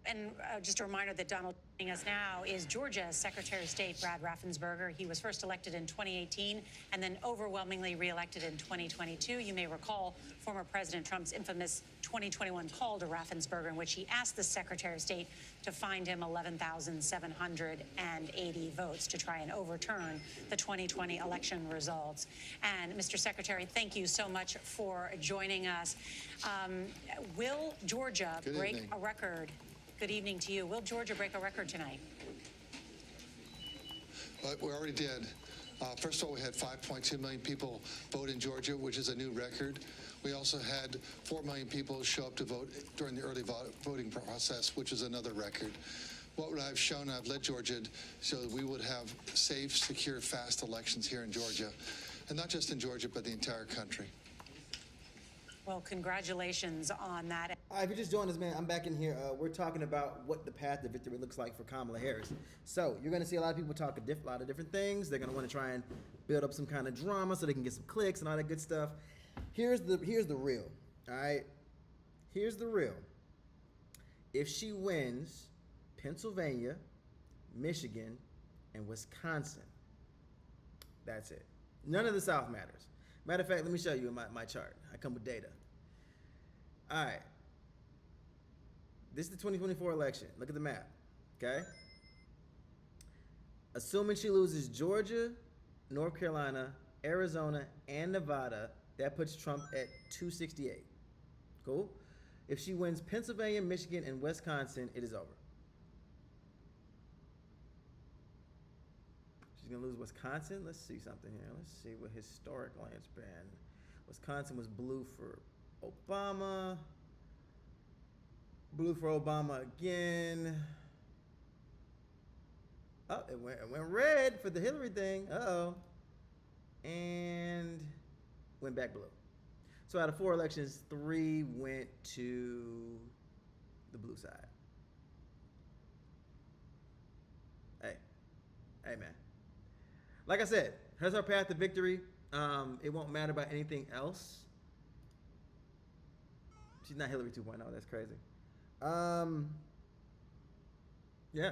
And just a reminder that Donald joining us now is Georgia's Secretary of State Brad Raffensperger. He was first elected in 2018 and then overwhelmingly reelected in 2022. You may recall former President Trump's infamous 2021 call to Raffensperger in which he asked the Secretary of State to find him 11,780 votes to try and overturn the 2020 election results. And Mr. Secretary, thank you so much for joining us. Will Georgia break a record? Good evening to you. Will Georgia break a record tonight? We already did. First of all, we had 5.2 million people vote in Georgia, which is a new record. We also had 4 million people show up to vote during the early voting process, which is another record. What I've shown, I've led Georgia so that we would have safe, secure, fast elections here in Georgia. And not just in Georgia, but the entire country. Well, congratulations on that. All right, if you just joined us, man, I'm back in here. We're talking about what the path to victory looks like for Kamala Harris. So you're going to see a lot of people talk a lot of different things. They're going to want to try and build up some kind of drama so they can get some clicks and all that good stuff. Here's the real, all right? Here's the real. If she wins Pennsylvania, Michigan, and Wisconsin, that's it. None of the South matters. Matter of fact, let me show you my chart. I come with data. All right. This is the 2024 election. Look at the map, okay? Assuming she loses Georgia, North Carolina, Arizona, and Nevada, that puts Trump at 268. Cool? If she wins Pennsylvania, Michigan, and Wisconsin, it is over. She's going to lose Wisconsin. Let's see something here. Let's see what historically it's been. Wisconsin was blue for Obama. Blue for Obama again. Oh, it went red for the Hillary thing. Uh-oh. And went back blue. So out of 4 elections, 3 went to the blue side. Hey, man. Like I said, here's our path to victory. It won't matter about anything else. She's not Hillary 2.0. That's crazy. Yeah.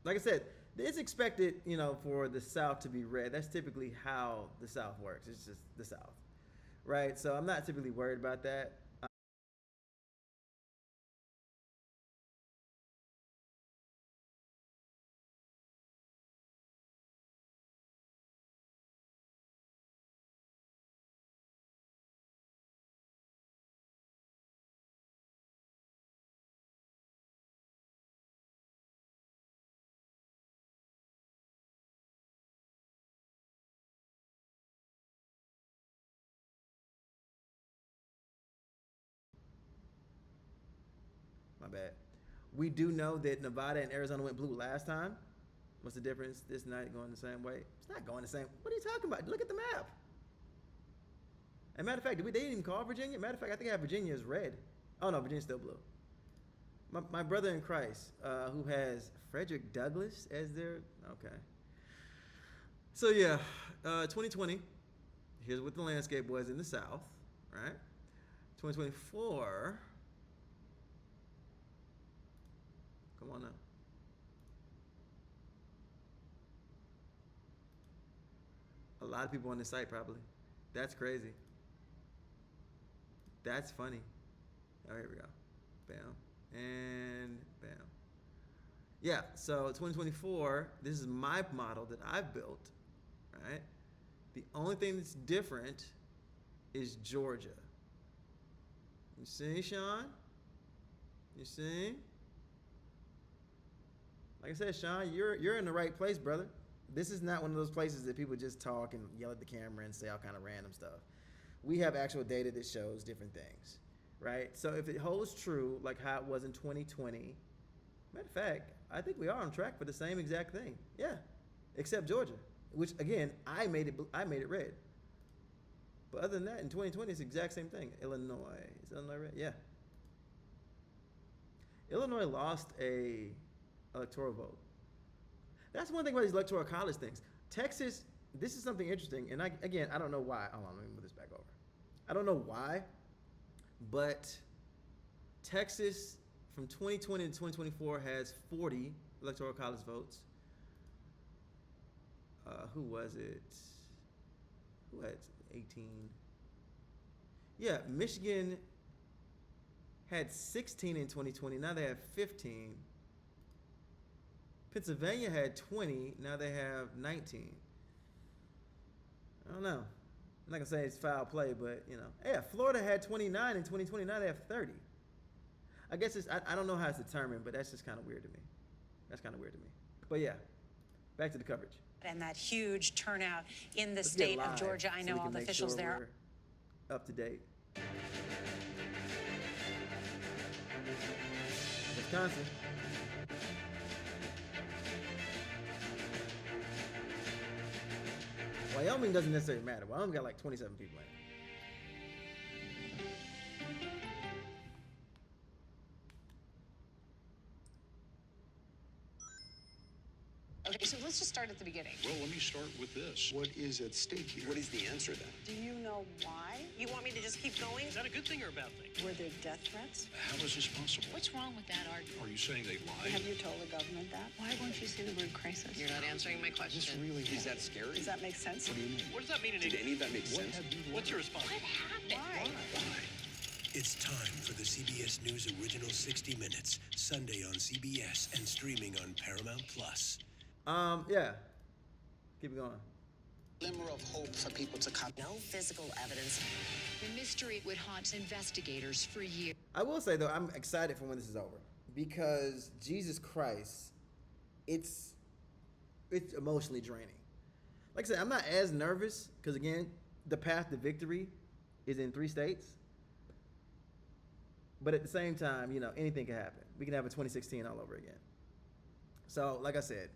Like I said, it's expected, for the South to be red. That's typically how the South works. It's just the South, right? So I'm not typically worried about that. My bad. We do know that Nevada and Arizona went blue last time. What's the difference this night going the same way? It's not going the same. What are you talking about? Look at the map. And matter of fact, they didn't even call Virginia. Matter of fact, I think I have Virginia as red. Oh no, Virginia's still blue. My brother in Christ, who has Frederick Douglass as their, okay. So yeah, 2020, here's what the landscape was in the South, right? 2024, come on now. A lot of people on this site probably. That's crazy. That's funny. Oh, here we go. Bam. And bam. Yeah, so 2024, this is my model that I've built, right? The only thing that's different is Georgia. You see, Sean? You see? Like I said, Sean, you're in the right place, brother. This is not one of those places that people just talk and yell at the camera and say all kind of random stuff. We have actual data that shows different things, right? So if it holds true, like how it was in 2020, matter of fact, I think we are on track for the same exact thing. Yeah, except Georgia, which again, I made it red. But other than that, in 2020, it's the exact same thing. Illinois, is Illinois red? Yeah. Illinois lost a electoral vote. That's one thing about these electoral college things. Texas, this is something interesting, and I don't know why. Hold on, let me move this back over. I don't know why, but Texas from 2020 to 2024 has 40 electoral college votes. Who was it? Who had 18? Yeah, Michigan had 16 in 2020. Now they have 15. Pennsylvania had 20. Now they have 19. I don't know. I'm not gonna say it's foul play, but you know, yeah. Florida had 29 in 2020. Now they have 30. I guess I don't know how it's determined, but that's just kind of weird to me. That's kind of weird to me. But yeah, back to the coverage. And that huge turnout in the Let's state get of live Georgia. I so know we all can the make officials sure there. we're up to date. Wisconsin. Wyoming doesn't necessarily matter. Wyoming got like 27 people in it. Okay, so let's just start at the beginning. Well, let me start with this. What is at stake here? What is the answer then? Do you know why? You want me to just keep going? Is that a good thing or a bad thing? Were there death threats? How is this possible? What's wrong with that argument? Are you saying they lied? Have you told the government that? Why won't you say the word crisis? You're not answering my question. Is that scary? Does that make sense? What do you mean? What does that mean in Did English? any of that make sense? What's your response? What happened? Why? It's time for the CBS News Original 60 Minutes, Sunday on CBS and streaming on Paramount Plus. Yeah. Keep it going. Glimmer of hope for people to come. No physical evidence. The mystery would haunt investigators for years. I will say though, I'm excited for when this is over because Jesus Christ, it's emotionally draining. Like I said, I'm not as nervous because again, the path to victory is in 3 states. But at the same time, you know, anything can happen. We can have a 2016 all over again. So, like I said,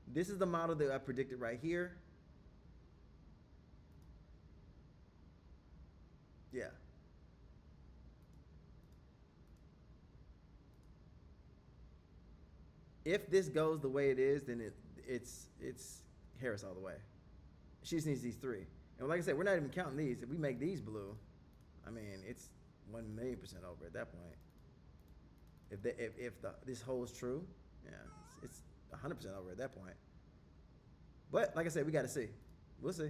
this is the model that I predicted right here. Yeah. If this goes the way it is, then it's Harris all the way. She just needs these 3. And like I said, we're not even counting these. If we make these blue, I mean, it's 1,000,000% over at that point. If this holds true, yeah, it's 100% over at that point. But like I said, we got to see. We'll see.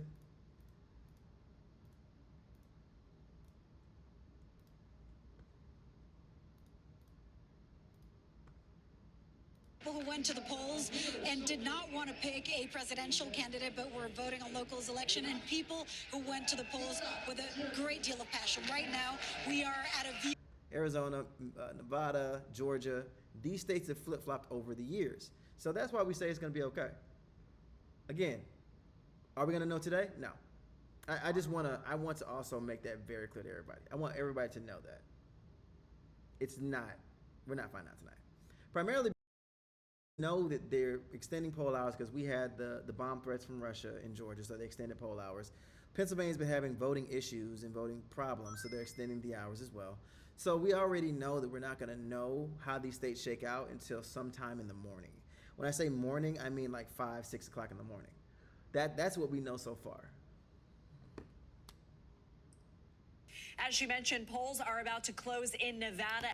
People who went to the polls and did not want to pick a presidential candidate but were voting on locals election, and people who went to the polls with a great deal of passion. Right now, we are at a view. Arizona, Nevada, Georgia, these states have flip-flopped over the years. So that's why we say it's going to be okay. Again, are we going to know today? No. I want to also make that very clear to everybody. I want everybody to know that. We're not finding out tonight. Primarily, we know that they're extending poll hours because we had the bomb threats from Russia in Georgia, so they extended poll hours. Pennsylvania's been having voting issues and voting problems, so they're extending the hours as well. So we already know that we're not going to know how these states shake out until sometime in the morning. When I say morning, I mean like 5, 6 o'clock in the morning. That's what we know so far. As she mentioned, polls are about to close in Nevada,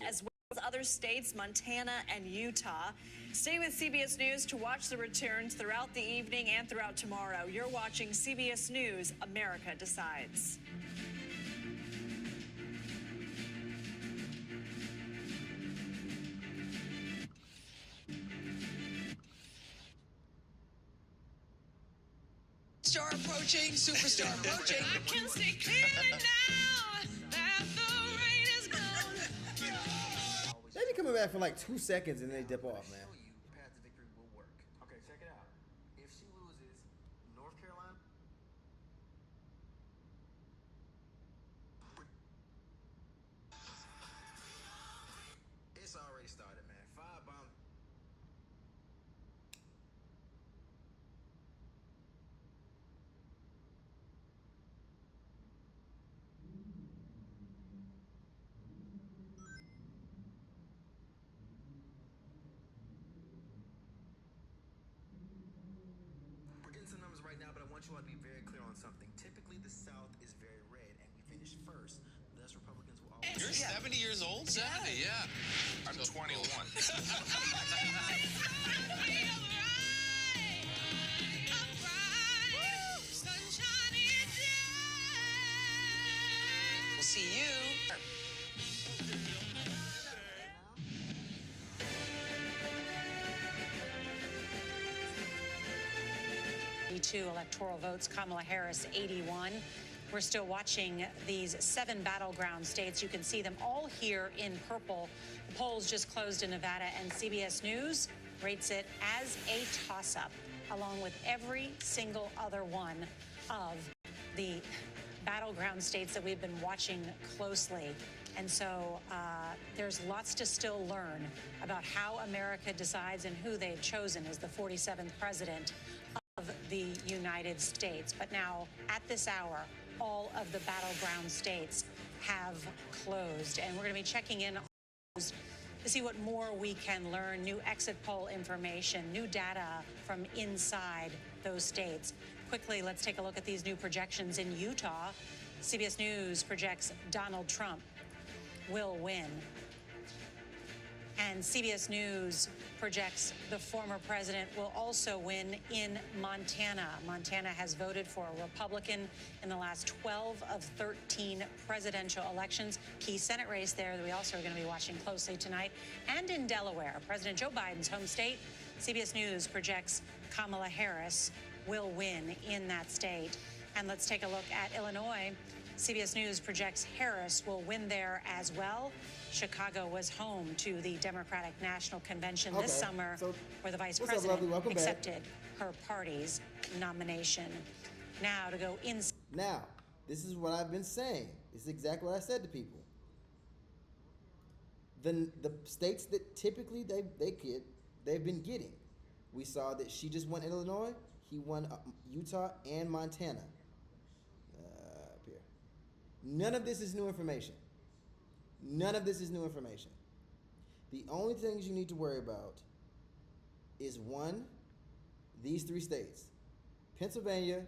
as well as other states, Montana and Utah. Stay with CBS News to watch the returns throughout the evening and throughout tomorrow. You're watching CBS News, America Decides. Star approaching, superstar approaching. I can see clearly now that the rain is gone. They be coming back for like 2 seconds and they dip off, man. Path to victory will work. Okay, check it out. If she loses North Carolina, it's already started, man. 5 bomb. We're getting some numbers right now, but I want you all to be very clear on something. Typically, the South is very red, and we finished first. The us Republicans will always. You're 70 years old? 70, yeah. I'm 21. We'll see you. Electoral votes, Kamala Harris 81. We're still watching these 7 battleground states. You can see them all here in purple. The polls just closed in Nevada, and CBS News rates it as a toss-up, along with every single other one of the battleground states that we've been watching closely. And so there's lots to still learn about how America decides and who they've chosen as the 47th president of the United States. But now, at this hour, all of the battleground states have closed, and we're going to be checking in on those to see what more we can learn, new exit poll information, new data from inside those states. Quickly, let's take a look at these new projections in Utah. CBS News projects Donald Trump will win. And CBS News projects the former president will also win in Montana. Montana has voted for a Republican in the last 12 of 13 presidential elections. Key Senate race there that we also are going to be watching closely tonight. And in Delaware, President Joe Biden's home state, CBS News projects Kamala Harris will win in that state. And let's take a look at Illinois. CBS News projects Harris will win there as well. Chicago was home to the Democratic National Convention this summer, where the vice president accepted her party's nomination. Now to go in. Now, this is what I've been saying. This is exactly what I said to people. The states that typically they've been getting. We saw that she just won Illinois. He won Utah and Montana. Up here. None of this is new information. None of this is new information. The only things you need to worry about is one, these 3 states, Pennsylvania,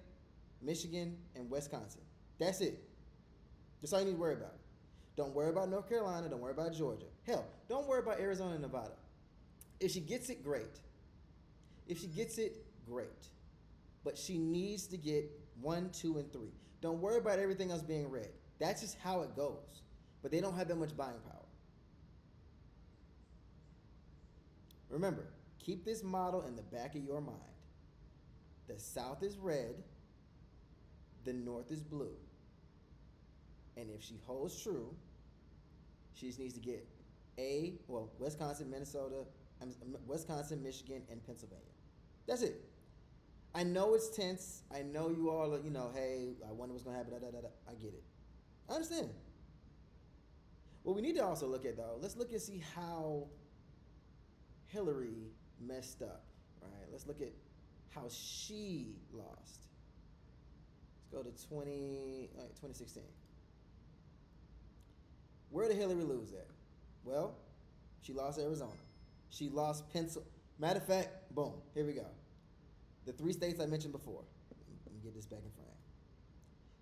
Michigan, and Wisconsin. That's it. That's all you need to worry about. Don't worry about North Carolina. Don't worry about Georgia. Hell, don't worry about Arizona and Nevada. If she gets it, great. If she gets it, great. But she needs to get 1, 2, and 3. Don't worry about everything else being red. That's just how it goes. But they don't have that much buying power. Remember, keep this model in the back of your mind. The South is red, the North is blue. And if she holds true, she just needs to get Wisconsin, Wisconsin, Michigan, and Pennsylvania. That's it. I know it's tense. I know you all are, hey, I wonder what's going to happen. I get it. I understand. What we need to also look at, though, let's look and see how Hillary messed up, right? Let's look at how she lost. Let's go to 2016. Where did Hillary lose at? Well, she lost Arizona. She lost Pennsylvania. Matter of fact, boom, here we go. The 3 states I mentioned before. Let me get this back in frame.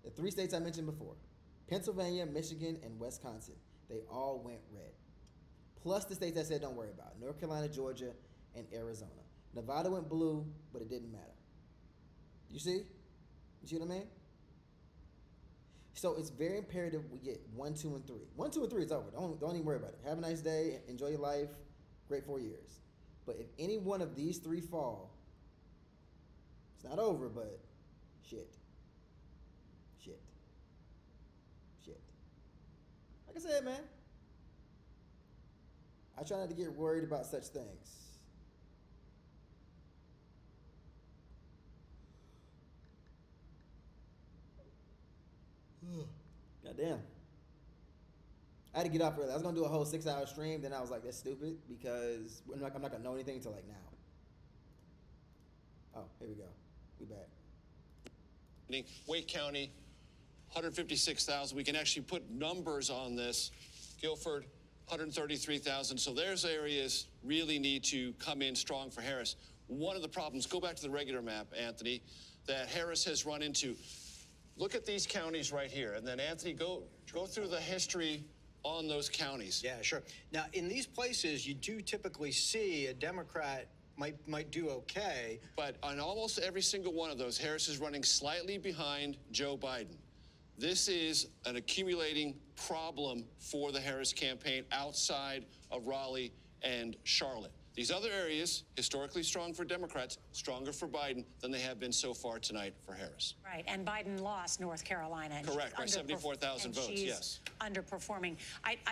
The 3 states I mentioned before. Pennsylvania, Michigan, and Wisconsin. They all went red. Plus the states I said don't worry about. North Carolina, Georgia, and Arizona. Nevada went blue, but it didn't matter. You see? You see what I mean? So it's very imperative we get 1, 2, and 3. 1, 2, and 3 is over. Don't even worry about it. Have a nice day. Enjoy your life. Great 4 years. But if any one of these 3 fall, it's not over, but shit. Like I said, man, I try not to get worried about such things. Goddamn. I had to get up early. I was going to do a whole 6-hour stream, then I was like, that's stupid, because I'm not going to know anything until like now. Oh, here we go. We back. Wake County, 156,000. We can actually put numbers on this. Guilford, 133,000. So there's areas really need to come in strong for Harris. One of the problems, go back to the regular map, Anthony, that Harris has run into. look at these counties right here, and then Anthony, go through the history on those counties. Yeah, sure. Now, in these places, you do typically see a Democrat might do okay. But on almost every single one of those, Harris is running slightly behind Joe Biden. This is an accumulating problem for the Harris campaign outside of Raleigh and Charlotte. These other areas, historically strong for Democrats, stronger for Biden than they have been so far tonight for Harris. Right, and Biden lost North Carolina. And correct, by 74,000 votes, yes. Underperforming.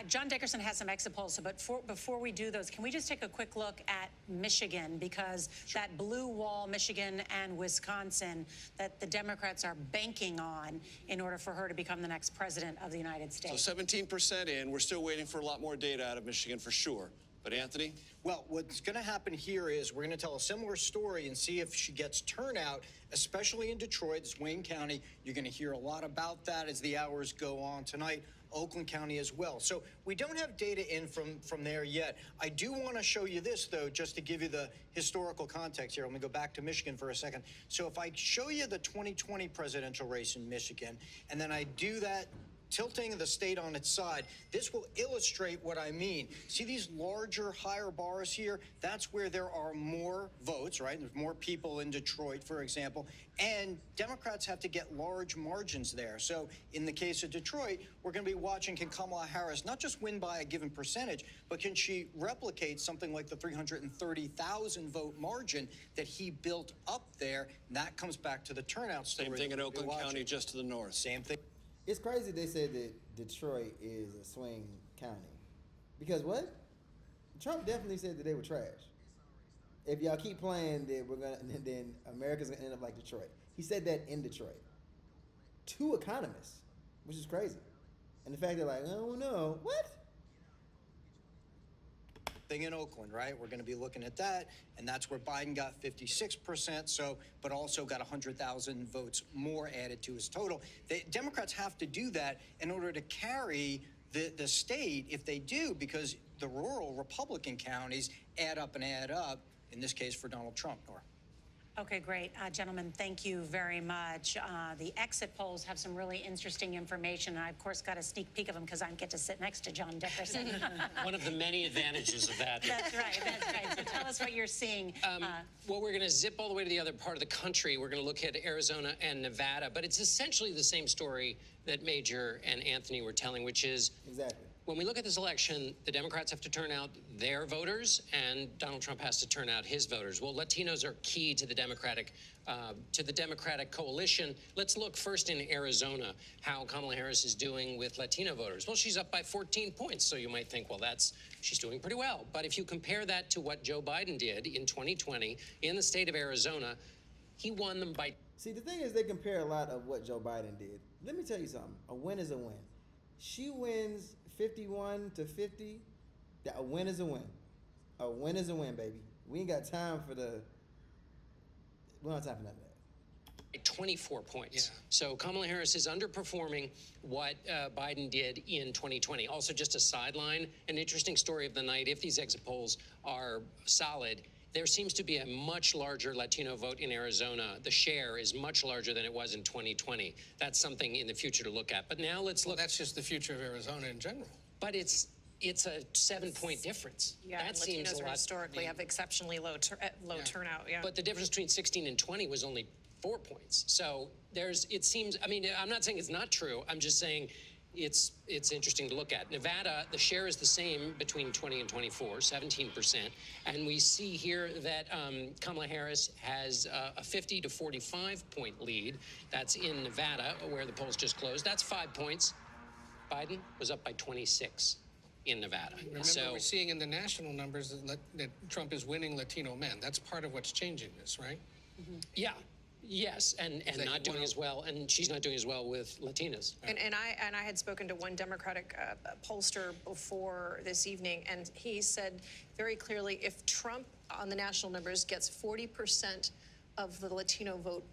John Dickerson has some exit polls, but before we do those, can we just take a quick look at Michigan? Because that blue wall, Michigan and Wisconsin, that the Democrats are banking on in order for her to become the next president of the United States. So 17% in. We're still waiting for a lot more data out of Michigan for sure. But Anthony? Well, what's going to happen here is we're going to tell a similar story and see if she gets turnout, especially in Detroit, it's Wayne County. You're going to hear a lot about that as the hours go on tonight. Oakland County as well. So we don't have data in from there yet. I do want to show you this, though, just to give you the historical context here. Let me go back to Michigan for a second. So if I show you the 2020 presidential race in Michigan, and then I do that tilting the state on its side, this will illustrate what I mean. See these larger, higher bars here? That's where there are more votes, right? There's more people in Detroit, for example, and Democrats have to get large margins there. So in the case of Detroit, we're going to be watching, can Kamala Harris not just win by a given percentage, but can she replicate something like the 330,000 vote margin that he built up there? And that comes back to the turnout story. Same thing in Oakland County, just to the north. Same thing. It's crazy they said that Detroit is a swing county. Because what? Trump definitely said that they were trash. If y'all keep playing, then America's gonna end up like Detroit. He said that in Detroit. 2 economists, which is crazy. And the fact they're like, oh no, what? Thing in Oakland, right? We're going to be looking at that, and that's where Biden got 56%, so, but also got 100,000 votes more added to his total. The Democrats have to do that in order to carry the state, if they do, because the rural Republican counties add up, in this case for Donald Trump, Nora. Okay, great. Gentlemen, thank you very much. The exit polls have some really interesting information, and I, of course, got a sneak peek of them because I get to sit next to John Dickerson. One of the many advantages of that. That's right, that's right. So tell us what you're seeing. Well, we're going to zip all the way to the other part of the country. We're going to look at Arizona and Nevada, but it's essentially the same story that Major and Anthony were telling, which is exactly. When we look at this election, the Democrats have to turn out their voters, and Donald Trump has to turn out his voters. Well, Latinos are key to the Democratic coalition. Let's look first in Arizona, how Kamala Harris is doing with Latino voters. Well, she's up by 14 points, so you might think, well, she's doing pretty well. But if you compare that to what Joe Biden did in 2020 in the state of Arizona, he won them by... See, the thing is, they compare a lot of what Joe Biden did. Let me tell you something. A win is a win. She wins 51 to 50. A win is a win. A win is a win, baby. We ain't got time for we don't have time for none of that. 24 points. Yeah. So Kamala Harris is underperforming what Biden did in 2020. Also, just a sideline, an interesting story of the night. If these exit polls are solid, there seems to be a much larger Latino vote in Arizona. The share is much larger than it was in 2020. That's something in the future to look at. But now let's look. That's just the future of Arizona in general. But it's a 7-point difference. Yeah, that seems a lot. Historically have exceptionally low turnout. Yeah. But the difference between 16 and 20 was only 4 points. So it seems. I mean, I'm not saying it's not true. I'm just saying it's interesting to look at. Nevada, the share is the same between 20 and 24, 17%. And we see here that Kamala Harris has a 50 to 45 point lead. That's in Nevada, where the polls just closed. That's 5 points. Biden was up by 26 in Nevada. Remember, we're seeing in the national numbers that Trump is winning Latino men. That's part of what's changing this, right? Mm-hmm. Yeah. Yes, and not doing as well, and she's not doing as well with Latinas. And I had spoken to one Democratic pollster before this evening, and he said very clearly, if Trump on the national numbers gets 40% of the Latino vote,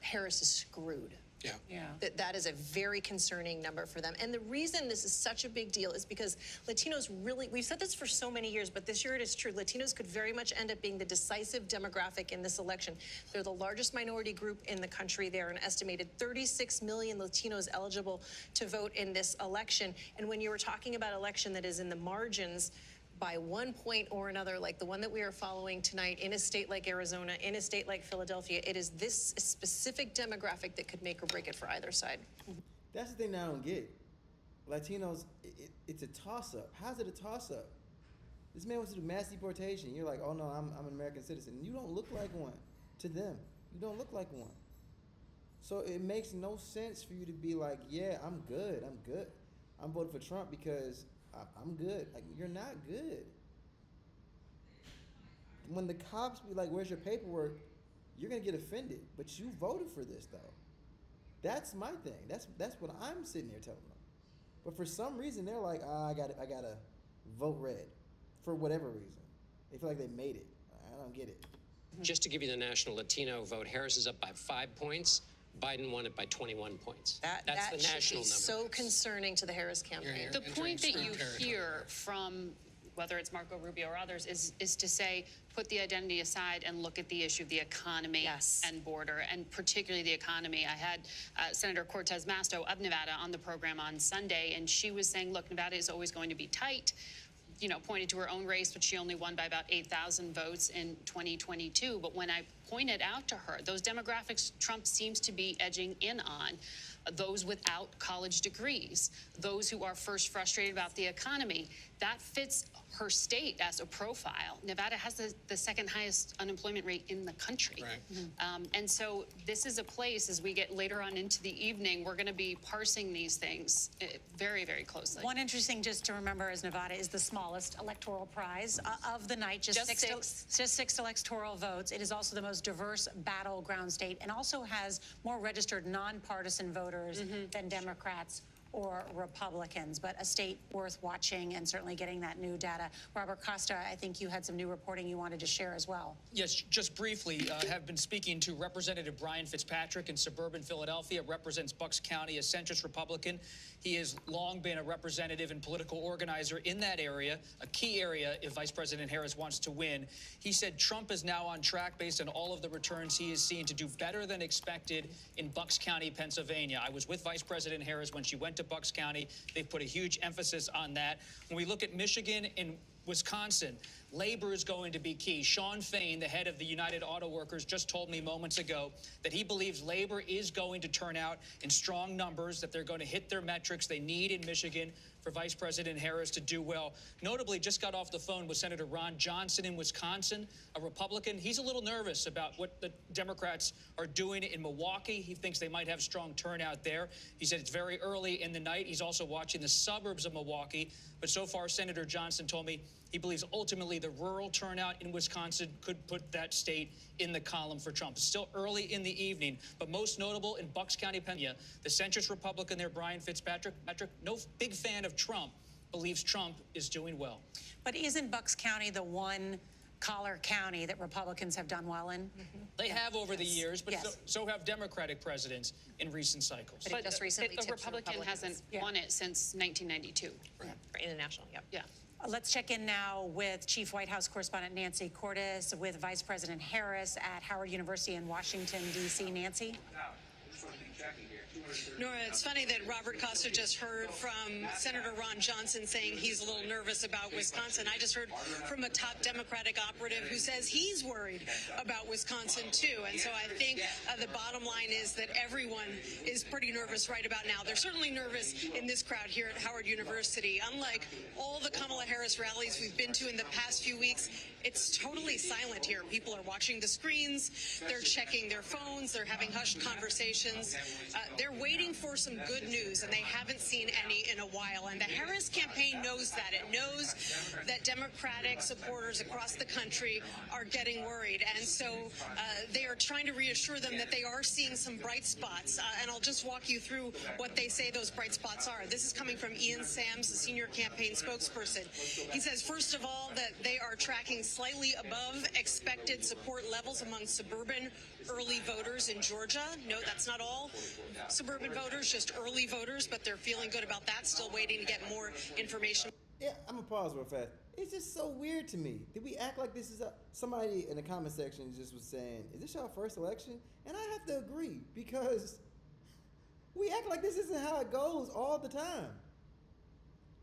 Harris is screwed. Yeah. That is a very concerning number for them. And the reason this is such a big deal is because Latinos really, we've said this for so many years, but this year it is true. Latinos could very much end up being the decisive demographic in this election. They're the largest minority group in the country. There are an estimated 36 million Latinos eligible to vote in this election. And when you were talking about election that is in the margins, by 1 point or another, like the one that we are following tonight in a state like Arizona, in a state like Philadelphia, it is this specific demographic that could make or break it for either side. That's the thing that I don't get. Latinos, it's a toss-up. How's it a toss-up? This man wants to do mass deportation. You're like, oh no, I'm an American citizen. You don't look like one to them. You don't look like one. So it makes no sense for you to be like, yeah, I'm good. I'm voting for Trump because I'm good. Like, you're not good. When the cops be like, where's your paperwork? You're gonna get offended. But you voted for this though. That's my thing. That's what I'm sitting here telling them. But for some reason they're like, I gotta vote red. For whatever reason. They feel like they made it. I don't get it. Just to give you the national Latino vote, Harris is up by 5 points. Biden won it by 21 points. That's the national number. So concerning to the Harris campaign. The point that you hear from whether it's Marco Rubio or others is to say, put the identity aside and look at the issue of the economy and border, and particularly the economy. I had Senator Cortez Masto of Nevada on the program on Sunday, and she was saying, look, Nevada is always going to be tight. You know, pointed to her own race, but she only won by about 8,000 votes in 2022. But when I pointed out to her, those demographics Trump seems to be edging in on, those without college degrees, those who are first frustrated about the economy, that fits her state as a profile. Nevada has the second highest unemployment rate in the country. Right. And so this is a place, as we get later on into the evening, we're going to be parsing these things very, very closely. One interesting just to remember is Nevada is the smallest electoral prize of the night, just six electoral votes. It is also the most diverse battleground state and also has more registered nonpartisan voters than Democrats or Republicans, but a state worth watching and certainly getting that new data. Robert Costa, I think you had some new reporting you wanted to share as well. Yes, just briefly, have been speaking to Representative Brian Fitzpatrick in suburban Philadelphia, represents Bucks County, a centrist Republican. He has long been a representative and political organizer in that area, a key area if Vice President Harris wants to win. He said Trump is now on track based on all of the returns he has seen to do better than expected in Bucks County, Pennsylvania. I was with Vice President Harris when she went to Bucks County. They've put a huge emphasis on that. When we look at Michigan and Wisconsin, labor is going to be key. Sean Fain, the head of the United Auto Workers, just told me moments ago that he believes labor is going to turn out in strong numbers, that they're going to hit their metrics they need in Michigan for Vice President Harris to do well. Notably, just got off the phone with Senator Ron Johnson in Wisconsin, a Republican. He's a little nervous about what the Democrats are doing in Milwaukee. He thinks they might have strong turnout there. He said it's very early in the night. He's also watching the suburbs of Milwaukee. But so far, Senator Johnson told me he believes ultimately the rural turnout in Wisconsin could put that state in the column for Trump. It's still early in the evening, but most notable in Bucks County, Pennsylvania, the centrist Republican there, Brian Fitzpatrick, no big fan of Trump, believes Trump is doing well. But isn't Bucks County the one collar county that Republicans have done well in? They have over the years, but so have Democratic presidents in recent cycles. But just recently, a Republican hasn't won it since 1992. Right. In the national, yeah. Let's check in now with Chief White House Correspondent Nancy Cordes with Vice President Harris at Howard University in Washington, D.C. Nancy? Nora, it's funny that Robert Costa just heard from Senator Ron Johnson saying he's a little nervous about Wisconsin. I just heard from a top Democratic operative who says he's worried about Wisconsin, too. And so I think the bottom line is that everyone is pretty nervous right about now. They're certainly nervous in this crowd here at Howard University. Unlike all the Kamala Harris rallies we've been to in the past few weeks, it's totally silent here. People are watching the screens. They're checking their phones. They're having hushed conversations. They're waiting for some good news, and they haven't seen any in a while. And the Harris campaign knows that. It knows that Democratic supporters across the country are getting worried. And so they are trying to reassure them that they are seeing some bright spots. And I'll just walk you through what they say those bright spots are. This is coming from Ian Sams, the senior campaign spokesperson. He says, first of all, that they are tracking slightly above expected support levels among suburban early voters in Georgia. No, that's not all. suburban voters, just early voters, but they're feeling good about that, still waiting to get more information. Yeah, I'm gonna pause real fast. It's just so weird to me. Did we act like this is somebody in the comment section just was saying, is this your first election? And I have to agree, because we act like this isn't how it goes all the time.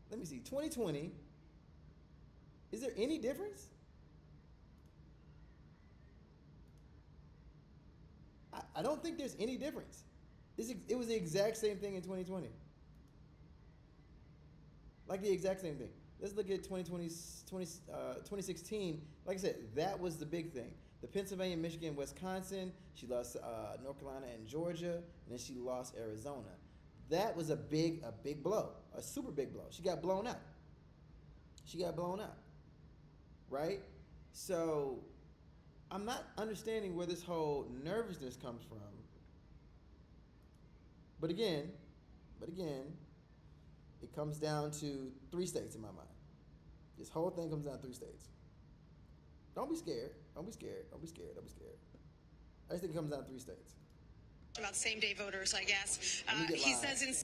Let me see, 2020, is there any difference? I don't think there's any difference. It was the exact same thing in 2020. Like the exact same thing. Let's look at 2016. Like I said, that was the big thing. The Pennsylvania, Michigan, Wisconsin. She lost North Carolina and Georgia, and then she lost Arizona. That was a big blow, a super big blow. She got blown out. Right? So I'm not understanding where this whole nervousness comes from. But again, it comes down to 3 states in my mind. This whole thing comes down to 3 states. Don't be scared. I just think it comes down to 3 states. About same-day voters, I guess. He says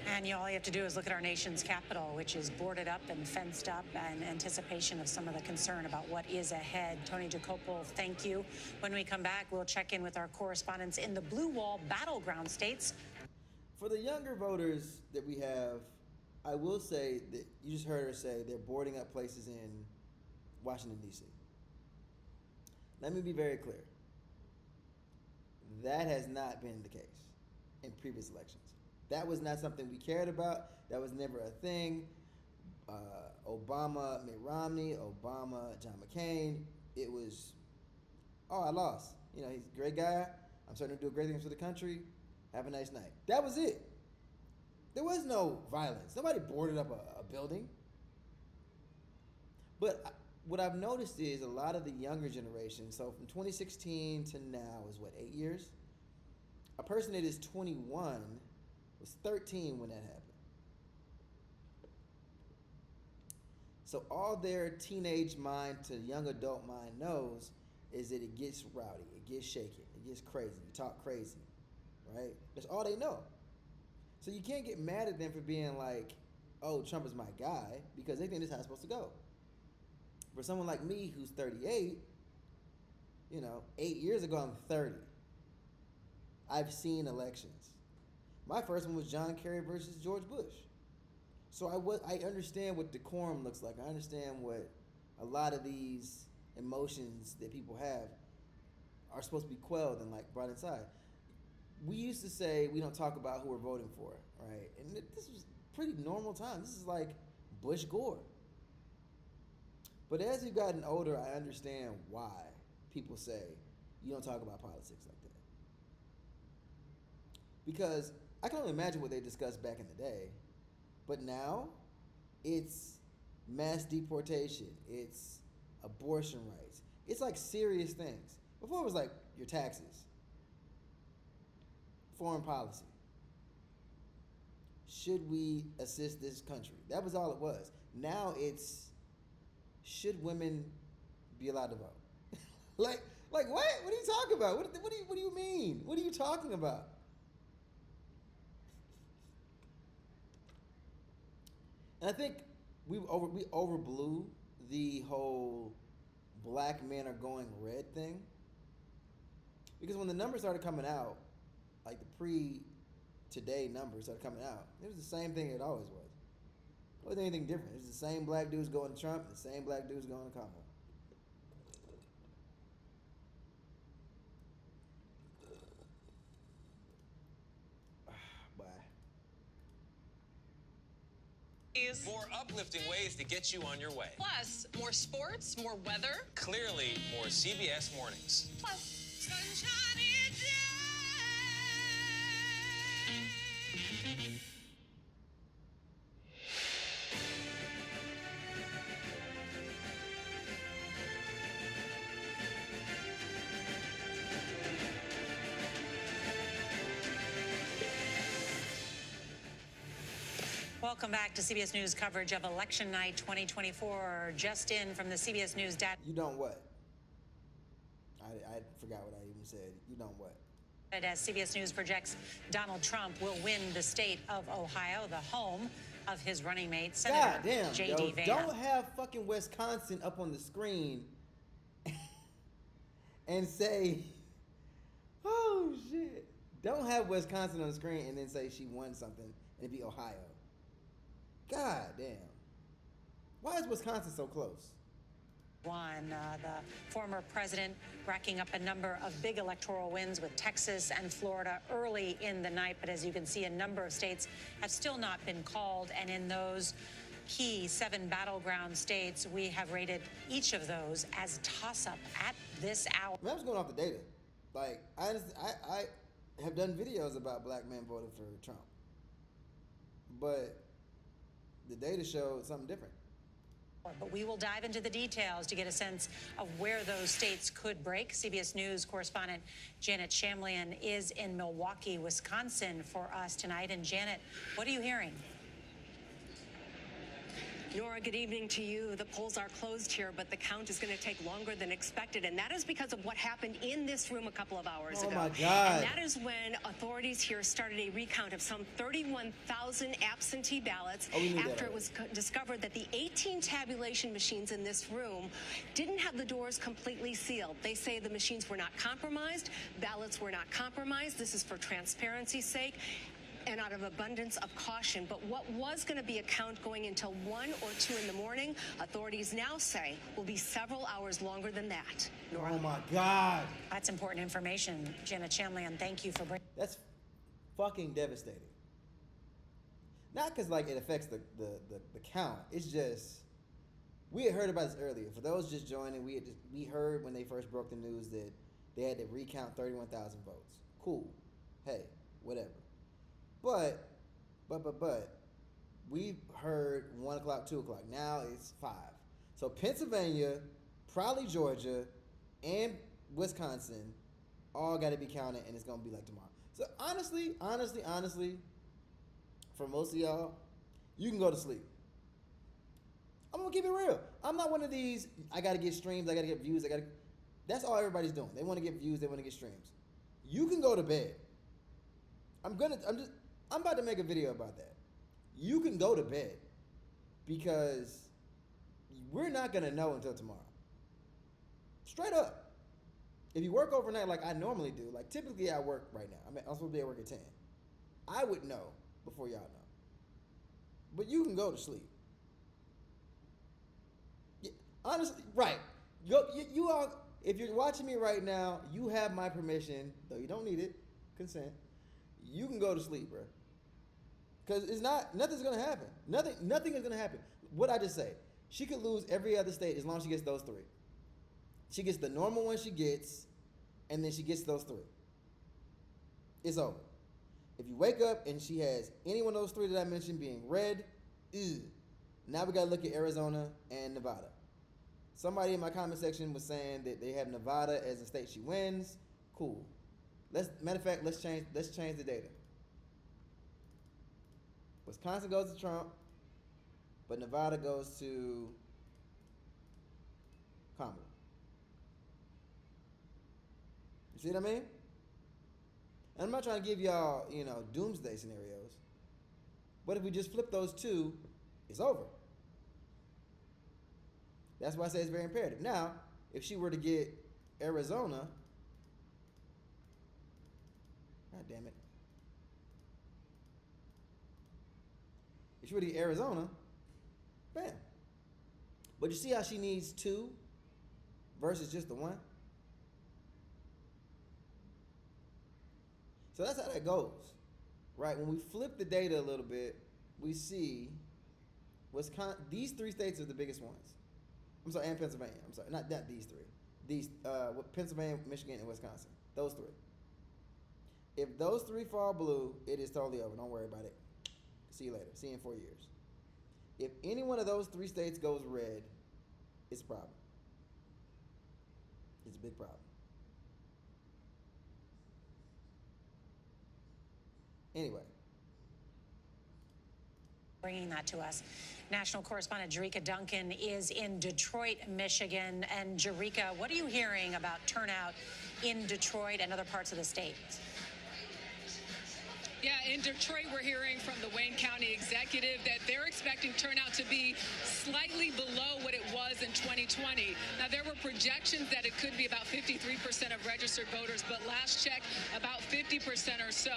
And all you have to do is look at our nation's capital, which is boarded up and fenced up in anticipation of some of the concern about what is ahead. Tony Dokoupil, thank you. When we come back, we'll check in with our correspondents in the Blue Wall battleground states. For the younger voters that we have, I will say that you just heard her say they're boarding up places in Washington, D.C. Let me be very clear. That has not been the case in previous elections. That was not something we cared about. That was never a thing. Obama, Mitt Romney, Obama, John McCain. It was, I lost. He's a great guy. I'm starting to do great things for the country. Have a nice night. That was it. There was no violence. Nobody boarded up a building. But what I've noticed is a lot of the younger generation, so from 2016 to now is 8 years? A person that is 21 was 13 when that happened. So all their teenage mind to young adult mind knows is that it gets rowdy, it gets shaky, it gets crazy, you talk crazy, right? That's all they know. So you can't get mad at them for being like, oh, Trump is my guy, because they think this is how it's supposed to go. For someone like me who's 38, 8 years ago I'm 30. I've seen elections. My first one was John Kerry versus George Bush. So I understand what decorum looks like. I understand what a lot of these emotions that people have are supposed to be quelled and brought inside. We used to say we don't talk about who we're voting for, right? And this was pretty normal time. This is like Bush Gore. But as we've gotten older, I understand why people say you don't talk about politics like that. Because I can only imagine what they discussed back in the day. But now, it's mass deportation. It's abortion rights. It's like serious things. Before it was like your taxes, foreign policy. Should we assist this country? That was all it was. Now it's, should women be allowed to vote? like what? What are you talking about? What do you mean? What are you talking about? And I think we overblew the whole black men are going red thing. Because when the numbers started coming out, like the pre-today numbers started coming out, it was the same thing it always was. It wasn't anything different. It was the same black dudes going to Trump, and the same black dudes going to Kamala. More uplifting ways to get you on your way. Plus, more sports, more weather. Clearly, more CBS Mornings. Plus, Welcome back to CBS News coverage of Election Night 2024. Just in from the CBS News data. You don't what? I forgot what I even said. You don't what? As CBS News projects, Donald Trump will win the state of Ohio, the home of his running mate, Senator God damn, J.D. yo. Vance. Don't have fucking Wisconsin up on the screen and say, oh shit. Don't have Wisconsin on the screen and then say she won something and it be Ohio. God damn. Why is Wisconsin so close? The former president racking up a number of big electoral wins with Texas and Florida early in the night. But as you can see, a number of states have still not been called. And in those key 7 battleground states, we have rated each of those as toss-up at this hour. I was going off the data. Like, I have done videos about black men voting for Trump. But the data showed something different. But we will dive into the details to get a sense of where those states could break. CBS News correspondent Janet Shamlian is in Milwaukee, Wisconsin for us tonight. And Janet, what are you hearing? Nora, good evening to you. The polls are closed here, but the count is going to take longer than expected, and that is because of what happened in this room a couple of hours ago. Oh, my God. And that is when authorities here started a recount of some 31,000 absentee ballots after it was discovered that the 18 tabulation machines in this room didn't have the doors completely sealed. They say the machines were not compromised, ballots were not compromised. This is for transparency's sake and out of abundance of caution. But what was going to be a count going until 1 or 2 in the morning, authorities now say will be several hours longer than that. Nora. Oh my God. That's important information. Janet Shamlian, thank you for bringing. That's fucking devastating. Not because like it affects the count. It's just, we had heard about this earlier. For those just joining, we heard when they first broke the news that they had to recount 31,000 votes. Cool. Hey, whatever. But, we've heard 1 o'clock, 2 o'clock. Now it's 5. So Pennsylvania, probably Georgia, and Wisconsin all got to be counted, and it's going to be like tomorrow. So honestly, for most of y'all, you can go to sleep. I'm going to keep it real. I'm not one of these, I got to get streams, I got to get views, that's all everybody's doing. They want to get views, they want to get streams. You can go to bed. I'm about to make a video about that. You can go to bed because we're not going to know until tomorrow. Straight up. If you work overnight like I normally do, like typically I work right now. I'm supposed to be at work at 10. I would know before y'all know. But you can go to sleep. Yeah, honestly, right. You all, if you're watching me right now, you have my permission, though you don't need it, consent. You can go to sleep, bro. Because nothing's going to happen. Nothing is going to happen. What I just say, she could lose every other state as long as she gets those 3. She gets the normal one she gets, and then she gets those 3. It's over. If you wake up and she has any one of those 3 that I mentioned being red, now we got to look at Arizona and Nevada. Somebody in my comment section was saying that they have Nevada as a state she wins. Cool. Matter of fact, let's change the data. Wisconsin goes to Trump, but Nevada goes to Kamala. You see what I mean? And I'm not trying to give y'all, doomsday scenarios. But if we just flip those 2, it's over. That's why I say it's very imperative. Now, if she were to get Arizona, God damn it. If she were to get Arizona, bam. But you see how she needs 2 versus just the 1? So that's how that goes, right? When we flip the data a little bit, we see these 3 states are the biggest ones. I'm sorry, and Pennsylvania. I'm sorry, not these 3. These Pennsylvania, Michigan, and Wisconsin. Those 3. If those 3 fall blue, it is totally over. Don't worry about it. See you later. See you in 4 years. If any one of those 3 states goes red, it's a problem. It's a big problem. Anyway. Bringing that to us. National correspondent Jerika Duncan is in Detroit, Michigan. And Jerika, what are you hearing about turnout in Detroit and other parts of the state? Yeah, in Detroit, we're hearing from the Wayne County executive that they're expecting turnout to be slightly below what it was in 2020. Now, there were projections that it could be about 53% of registered voters, but last check, about 50% or so.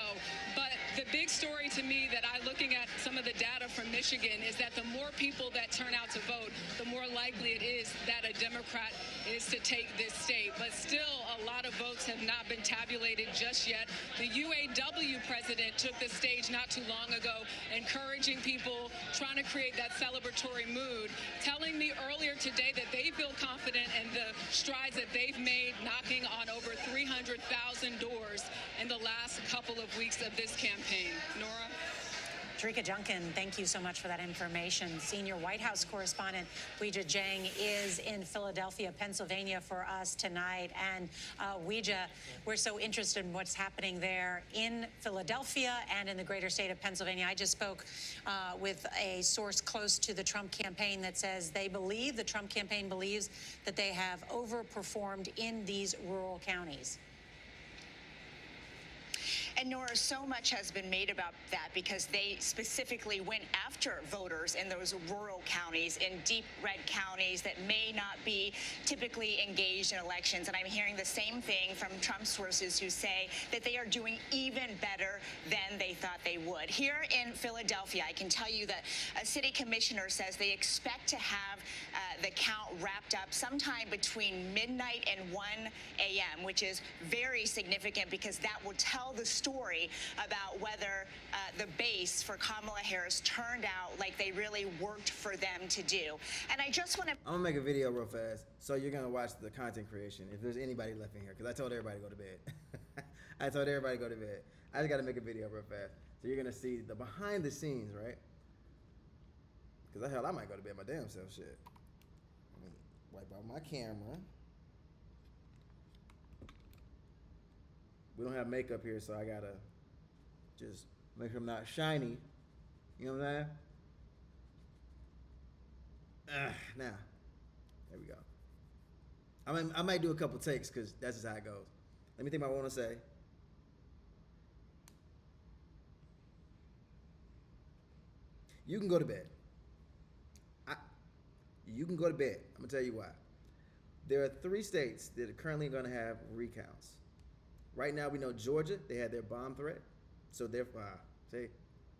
But the big story to me that looking at some of the data from Michigan is that the more people that turn out to vote, the more likely it is that a Democrat is to take this state. But still, a lot of votes have not been tabulated just yet. The UAW president took the stage not too long ago, encouraging people, trying to create that celebratory mood, telling me earlier today that they feel confident in the strides that they've made, knocking on over 300,000 doors in the last couple of weeks of this campaign. Nora? Tarika Junkin, thank you so much for that information. Senior White House correspondent Weijia Jiang is in Philadelphia, Pennsylvania for us tonight. And Weijia, we're so interested in what's happening there in Philadelphia and in the greater state of Pennsylvania. I just spoke with a source close to the Trump campaign that says the Trump campaign believes that they have overperformed in these rural counties. And Nora, so much has been made about that because they specifically went after voters in those rural counties, in deep red counties that may not be typically engaged in elections. And I'm hearing the same thing from Trump sources who say that they are doing even better than they thought they would. Here in Philadelphia, I can tell you that a city commissioner says they expect to have the count wrapped up sometime between midnight and 1 a.m., which is very significant because that will tell the story about whether the base for Kamala Harris turned out like they really worked for them to do. And I just want to... I'm gonna make a video real fast, so you're gonna watch the content creation, if there's anybody left in here, because I told everybody to go to bed. I told everybody to go to bed. I just gotta make a video real fast. So you're gonna see the behind the scenes, right? Because hell, I might go to bed my damn self, shit. Let me wipe out my camera. We don't have makeup here, so I gotta just make sure I'm not shiny. You know what I'm saying? Now, there we go. I might do a couple takes because that's just how it goes. Let me think about what I want to say. You can go to bed. You can go to bed. I'm gonna tell you why. There are 3 states that are currently gonna have recounts. Right now, we know Georgia, they had their bomb threat. So they're, see,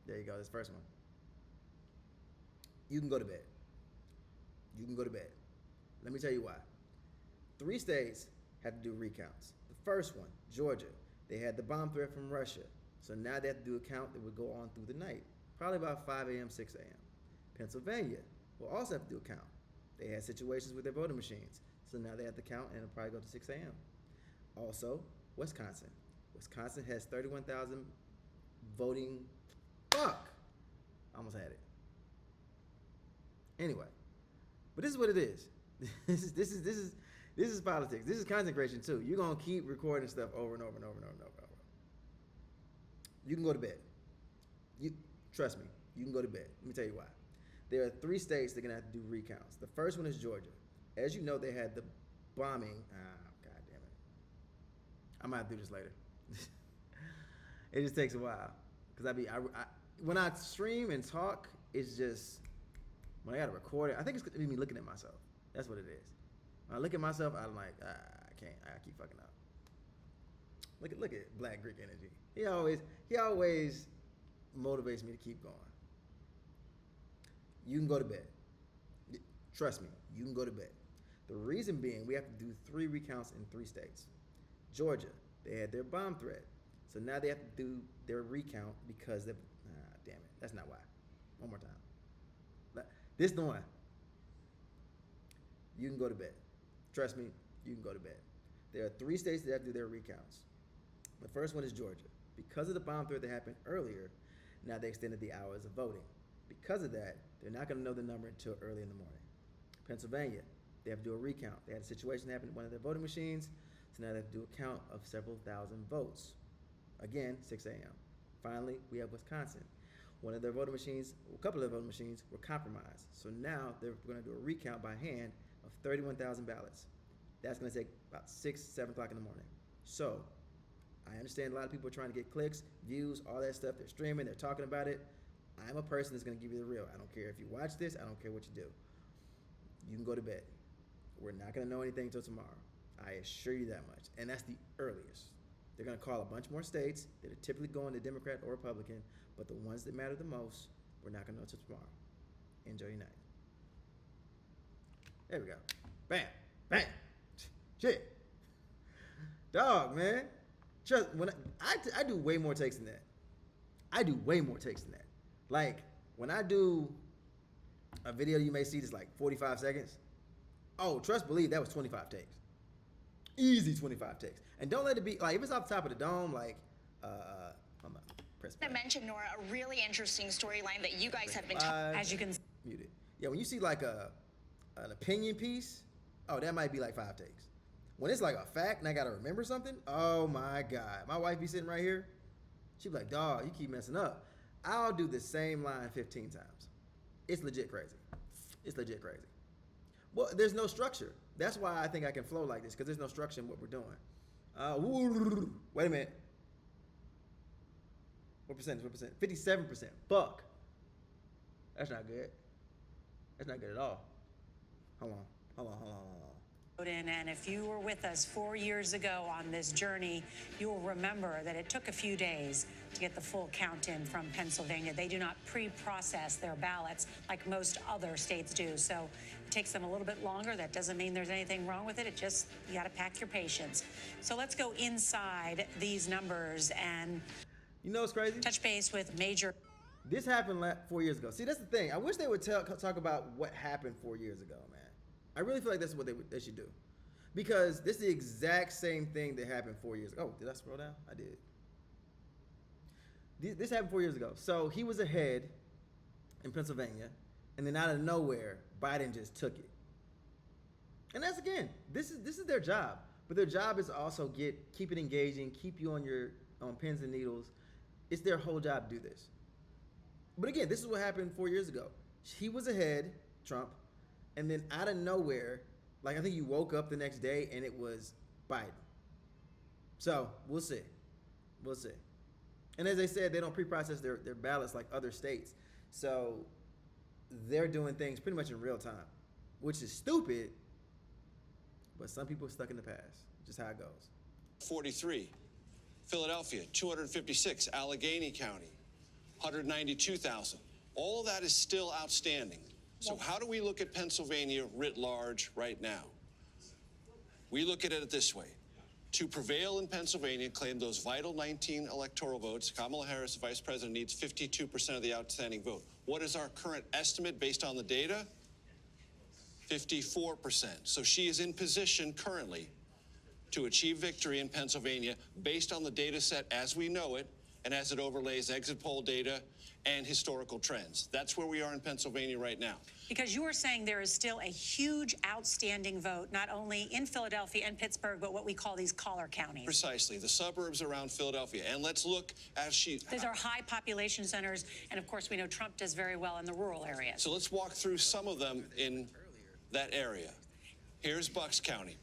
there you go, this first one. You can go to bed. You can go to bed. Let me tell you why. 3 states have to do recounts. The first one, Georgia, they had the bomb threat from Russia. So now they have to do a count that would go on through the night, probably about 5 a.m., 6 a.m. Pennsylvania will also have to do a count. They had situations with their voting machines. So now they have to count and it'll probably go to 6 a.m. Also, Wisconsin. Wisconsin has 31,000 voting. Fuck! I almost had it. Anyway, but this is what it is. This is politics. This is content creation too. You're gonna keep recording stuff over and over and over and over and over and over. You can go to bed. Trust me. You can go to bed. Let me tell you why. There are 3 states that are gonna have to do recounts. The first one is Georgia. As you know, they had the bombing. I might do this later. It just takes a while because when I stream and talk, it's just when I gotta record it. I think it's me looking at myself. That's what it is. When I look at myself, I'm like, I can't. I keep fucking up. Look at Black Greek energy. He always motivates me to keep going. You can go to bed. Trust me, you can go to bed. The reason being, we have to do 3 recounts in 3 states. Georgia, they had their bomb threat. So now they have to do their recount because damn it, that's not why. One more time. This is the one. You can go to bed. Trust me, you can go to bed. There are 3 states that have to do their recounts. The first one is Georgia. Because of the bomb threat that happened earlier, now they extended the hours of voting. Because of that, they're not gonna know the number until early in the morning. Pennsylvania, they have to do a recount. They had a situation happen in one of their voting machines. So now they have to do a count of several thousand votes. Again, 6 a.m. Finally, we have Wisconsin. One of their voting machines, a couple of their voting machines were compromised. So now they're gonna do a recount by hand of 31,000 ballots. That's gonna take about 6, 7 o'clock in the morning. So I understand a lot of people are trying to get clicks, views, all that stuff. They're streaming, they're talking about it. I'm a person that's going to give you the real. I don't care if you watch this. I don't care what you do. You can go to bed. We're not going to know anything until tomorrow. I assure you that much. And that's the earliest. They're going to call a bunch more states that are typically going to Democrat or Republican, but the ones that matter the most, we're not going to know until tomorrow. Enjoy your night. There we go. Bam. Bam. Shit. Dog, man. Trust, when I do way more takes than that. I do way more takes than that. Like, when I do a video you may see that's like 45 seconds, oh, trust believe that was 25 takes. Easy 25 takes. And don't let it be, like, if it's off the top of the dome, like, press I mentioned, Nora, a really interesting storyline that you guys have been talking. As you can mute it. Yeah, when you see like an opinion piece, oh, that might be like 5 takes. When it's like a fact and I gotta remember something, oh my God. My wife be sitting right here. She be like, dog, you keep messing up. I'll do the same line 15 times. It's legit crazy. It's legit crazy. Well, there's no structure. That's why I think I can flow like this, because there's no structure in what we're doing. Wait a minute. What percentage? 57%. Fuck. That's not good. That's not good at all. Hold on. And if you were with us 4 years ago on this journey, you'll remember that it took a few days to get the full count in from Pennsylvania. They do not pre-process their ballots like most other states do. So it takes them a little bit longer. That doesn't mean there's anything wrong with it. It just, you got to pack your patience. So let's go inside these numbers and, you know what's crazy? Touch base with major. This happened 4 years ago. See, that's the thing. I wish they would talk about what happened 4 years ago, man. I really feel like that's what they should do. Because this is the exact same thing that happened 4 years ago. Oh, did I scroll down? I did. This happened 4 years ago. So he was ahead in Pennsylvania, and then out of nowhere, Biden just took it. And that's, again, this is their job. But their job is also keep it engaging, keep you on your pins and needles. It's their whole job to do this. But again, this is what happened 4 years ago. He was ahead, Trump, and then out of nowhere, like I think you woke up the next day and it was Biden. So we'll see. We'll see. And as they said, they don't pre-process their ballots like other states. So they're doing things pretty much in real time, which is stupid, but some people are stuck in the past. Just how it goes. 43. Philadelphia, 256. Allegheny County, 192,000. All of that is still outstanding. So how do we look at Pennsylvania writ large right now? We look at it this way. To prevail in Pennsylvania, claim those vital 19 electoral votes, Kamala Harris, Vice President, needs 52% of the outstanding vote. What is our current estimate based on the data? 54%. So she is in position currently to achieve victory in Pennsylvania based on the data set as we know it and as it overlays exit poll data and historical trends. That's where we are in Pennsylvania right now. Because you were saying there is still a huge outstanding vote, not only in Philadelphia and Pittsburgh, but what we call these collar counties. Precisely, the suburbs around Philadelphia. And let's look as Those are high population centers, and of course we know Trump does very well in the rural areas. So let's walk through some of them in that area. Here's Bucks County.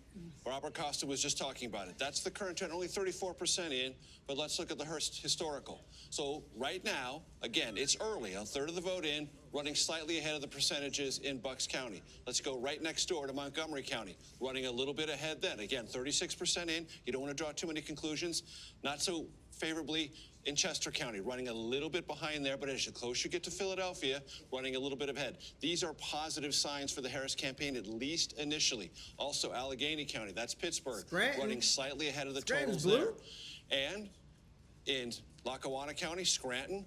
Robert Costa was just talking about it. That's the current trend, only 34% in, but let's look at the historical. So right now, again, it's early, a third of the vote in, running slightly ahead of the percentages in Bucks County. Let's go right next door to Montgomery County, running a little bit ahead then. Again, 36% in. You don't want to draw too many conclusions. Not so favorably in Chester County, running a little bit behind there, but as you close you get to Philadelphia, running a little bit ahead. These are positive signs for the Harris campaign, at least initially. Also, Allegheny County, that's Pittsburgh, running slightly ahead of the totals there. And in Lackawanna County, Scranton,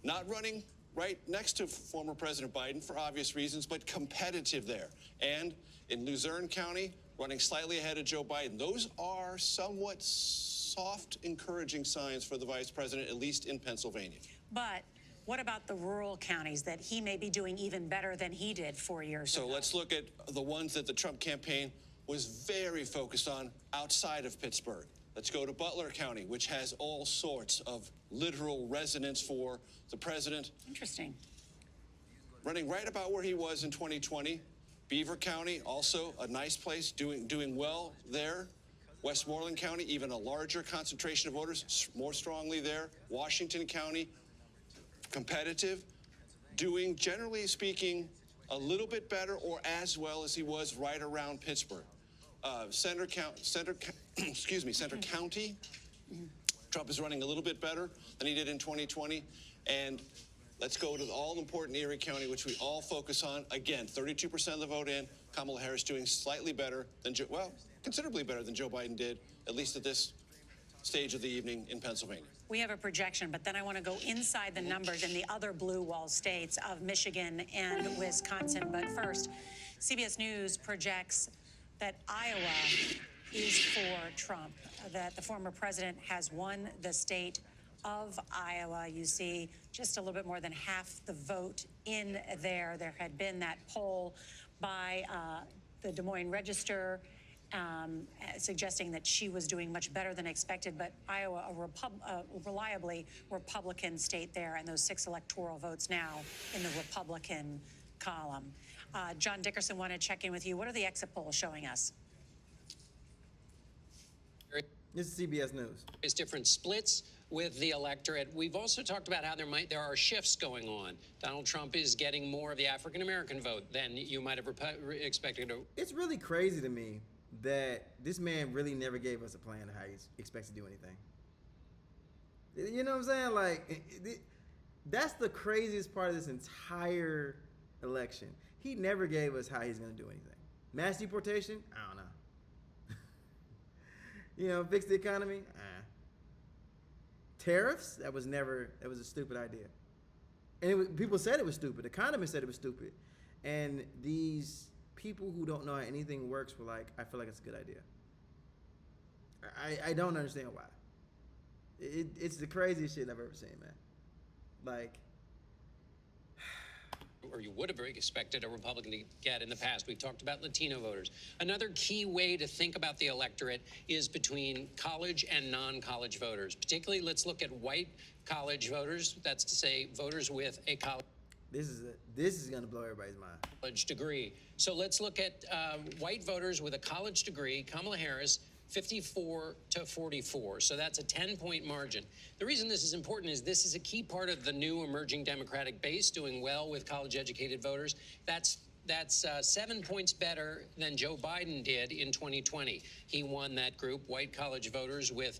not running right next to former President Biden for obvious reasons, but competitive there. And in Luzerne County, running slightly ahead of Joe Biden. Those are somewhat soft, encouraging signs for the vice president, at least in Pennsylvania. But what about the rural counties that he may be doing even better than he did 4 years ago? So let's look at the ones that the Trump campaign was very focused on outside of Pittsburgh. Let's go to Butler County, which has all sorts of literal resonance for the president. Interesting. Running right about where he was in 2020. Beaver County, also a nice place, doing well there. Westmoreland County, even a larger concentration of voters, more strongly there. Washington County, competitive, doing, generally speaking, a little bit better or as well as he was right around Pittsburgh. Center County, Trump is running a little bit better than he did in 2020. And let's go to the all-important Erie County, which we all focus on. Again, 32% of the vote in. Kamala Harris doing slightly better than, considerably better than Joe Biden did, at least at this stage of the evening in Pennsylvania. We have a projection, but then I want to go inside the numbers in the other blue wall states of Michigan and Wisconsin. But first, CBS News projects that Iowa is for Trump, that the former president has won the state of Iowa. You see just a little bit more than half the vote in there. There had been that poll by the Des Moines Register suggesting that she was doing much better than expected, but Iowa, a reliably Republican state there, and those 6 electoral votes now in the Republican column. John Dickerson, want to check in with you. What are the exit polls showing us? This is CBS News. There's different splits with the electorate. We've also talked about how there are shifts going on. Donald Trump is getting more of the African American vote than you might have expected. It's really crazy to me that this man really never gave us a plan of how he expects to do anything. You know what I'm saying? Like, that's the craziest part of this entire election. He never gave us how he's going to do anything. Mass deportation? I don't know. You know, fix the economy? Tariffs? That was a stupid idea. And people said it was stupid. Economists said it was stupid. And these people who don't know how anything works were like, I feel like it's a good idea. I don't understand why. It's the craziest shit I've ever seen, man. Like, or you would have expected a Republican to get in the past. We've talked about Latino voters. Another key way to think about the electorate is between college and non-college voters. Particularly, let's look at white college voters. That's to say, voters with a college. This is going to blow everybody's mind. College degree. So let's look at white voters with a college degree. Kamala Harris, 54 to 44. So that's a 10-point margin. The reason this is important is this is a key part of the new emerging Democratic base doing well with college-educated voters. That's 7 points better than Joe Biden did in 2020. He won that group, white college voters with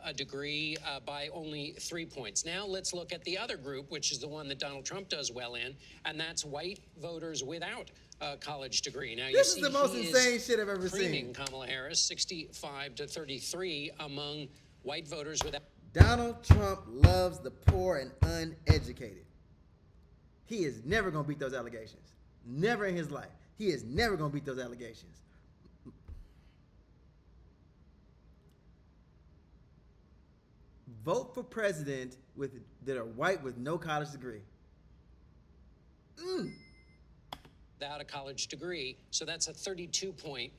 a degree by only 3 points. Now let's look at the other group, which is the one that Donald Trump does well in, and that's white voters without a college degree. Now, this is the most insane shit I've ever seen. Kamala Harris, 65 to 33 among white voters without. Donald Trump loves the poor and uneducated. He is never going to beat those allegations. Never in his life. He is never going to beat those allegations. Vote for president that are white with no college degree. Without a college degree. So that's a 32-point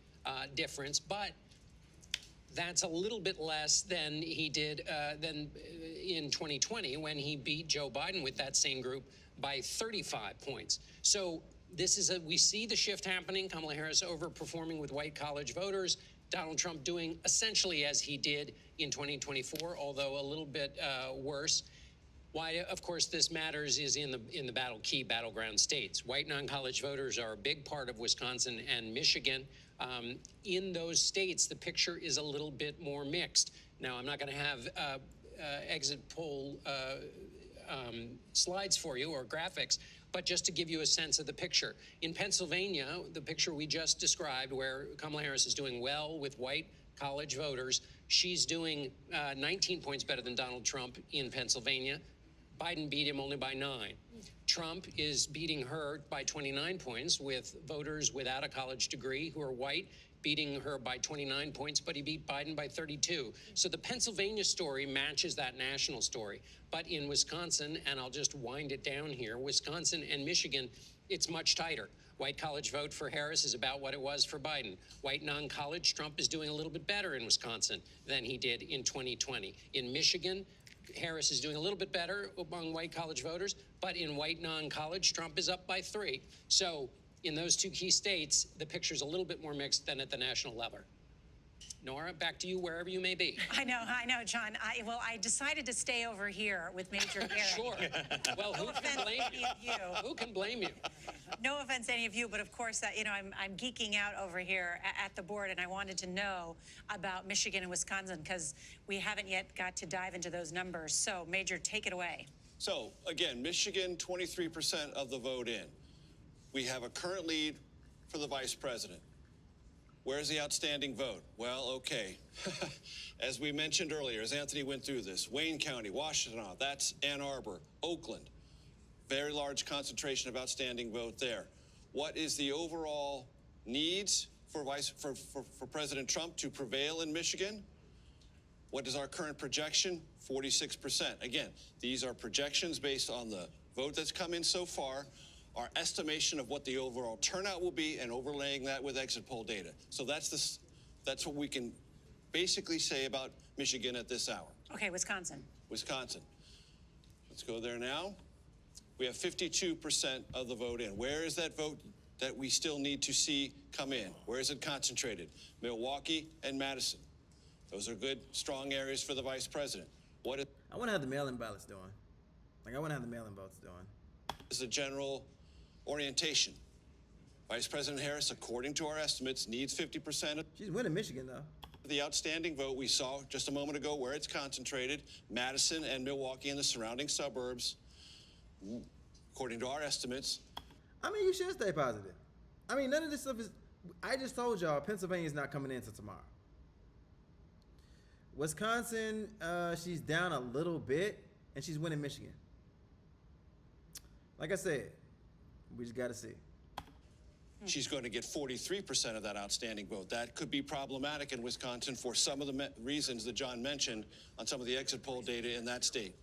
difference. But that's a little bit less than he did in 2020 when he beat Joe Biden with that same group by 35 points. So this is we see the shift happening. Kamala Harris overperforming with white college voters. Donald Trump doing essentially as he did in 2024, although a little bit worse. Why, of course, this matters is in the key battleground states. White non-college voters are a big part of Wisconsin and Michigan. In those states, the picture is a little bit more mixed. Now, I'm not going to have exit poll slides for you or graphics, but just to give you a sense of the picture. In Pennsylvania, the picture we just described, where Kamala Harris is doing well with white college voters, she's doing 19 points better than Donald Trump in Pennsylvania. Biden beat him only by 9. Trump is beating her by 29 points with voters without a college degree who are white, beating her by 29 points, but he beat Biden by 32. So the Pennsylvania story matches that national story. But in Wisconsin, and I'll just wind it down here, Wisconsin and Michigan, it's much tighter. White college vote for Harris is about what it was for Biden. White non-college, Trump is doing a little bit better in Wisconsin than he did in 2020. In Michigan, Harris is doing a little bit better among white college voters, but in white non-college, Trump is up by 3. So in those two key states, the picture's a little bit more mixed than at the national level. Nora, back to you wherever you may be. I know, John. I decided to stay over here with Major Garrett. Sure. Well, who can blame you? Who can blame you? No offense to any of you, but of course, I'm geeking out over here at the board, and I wanted to know about Michigan and Wisconsin because we haven't yet got to dive into those numbers. So, Major, take it away. So, again, Michigan, 23% of the vote in. We have a current lead for the vice president. Where's the outstanding vote? Well, okay. As we mentioned earlier, as Anthony went through this, Wayne County, Washtenaw, that's Ann Arbor, Oakland. Very large concentration of outstanding vote there. What is the overall needs for President Trump to prevail in Michigan? What is our current projection? 46%. Again, these are projections based on the vote that's come in so far, our estimation of what the overall turnout will be, and overlaying that with exit poll data. So that's what we can basically say about Michigan at this hour. Okay, Wisconsin. Wisconsin. Let's go there now. We have 52% of the vote in. Where is that vote that we still need to see come in? Where is it concentrated? Milwaukee and Madison. Those are good, strong areas for the vice president. I want to have the mail-in ballots doing. I want to have the mail-in votes doing. Is the general orientation? Vice President Harris, according to our estimates, needs 50%. She's winning Michigan, though. The outstanding vote we saw just a moment ago where it's concentrated, Madison and Milwaukee and the surrounding suburbs, according to our estimates. I mean, you should stay positive. I mean, none of this stuff is... I just told y'all, Pennsylvania's not coming in until tomorrow. Wisconsin, she's down a little bit, and she's winning Michigan. Like I said, we just got to see. She's going to get 43% of that outstanding vote. That could be problematic in Wisconsin for some of the reasons that John mentioned on some of the exit poll data in that state,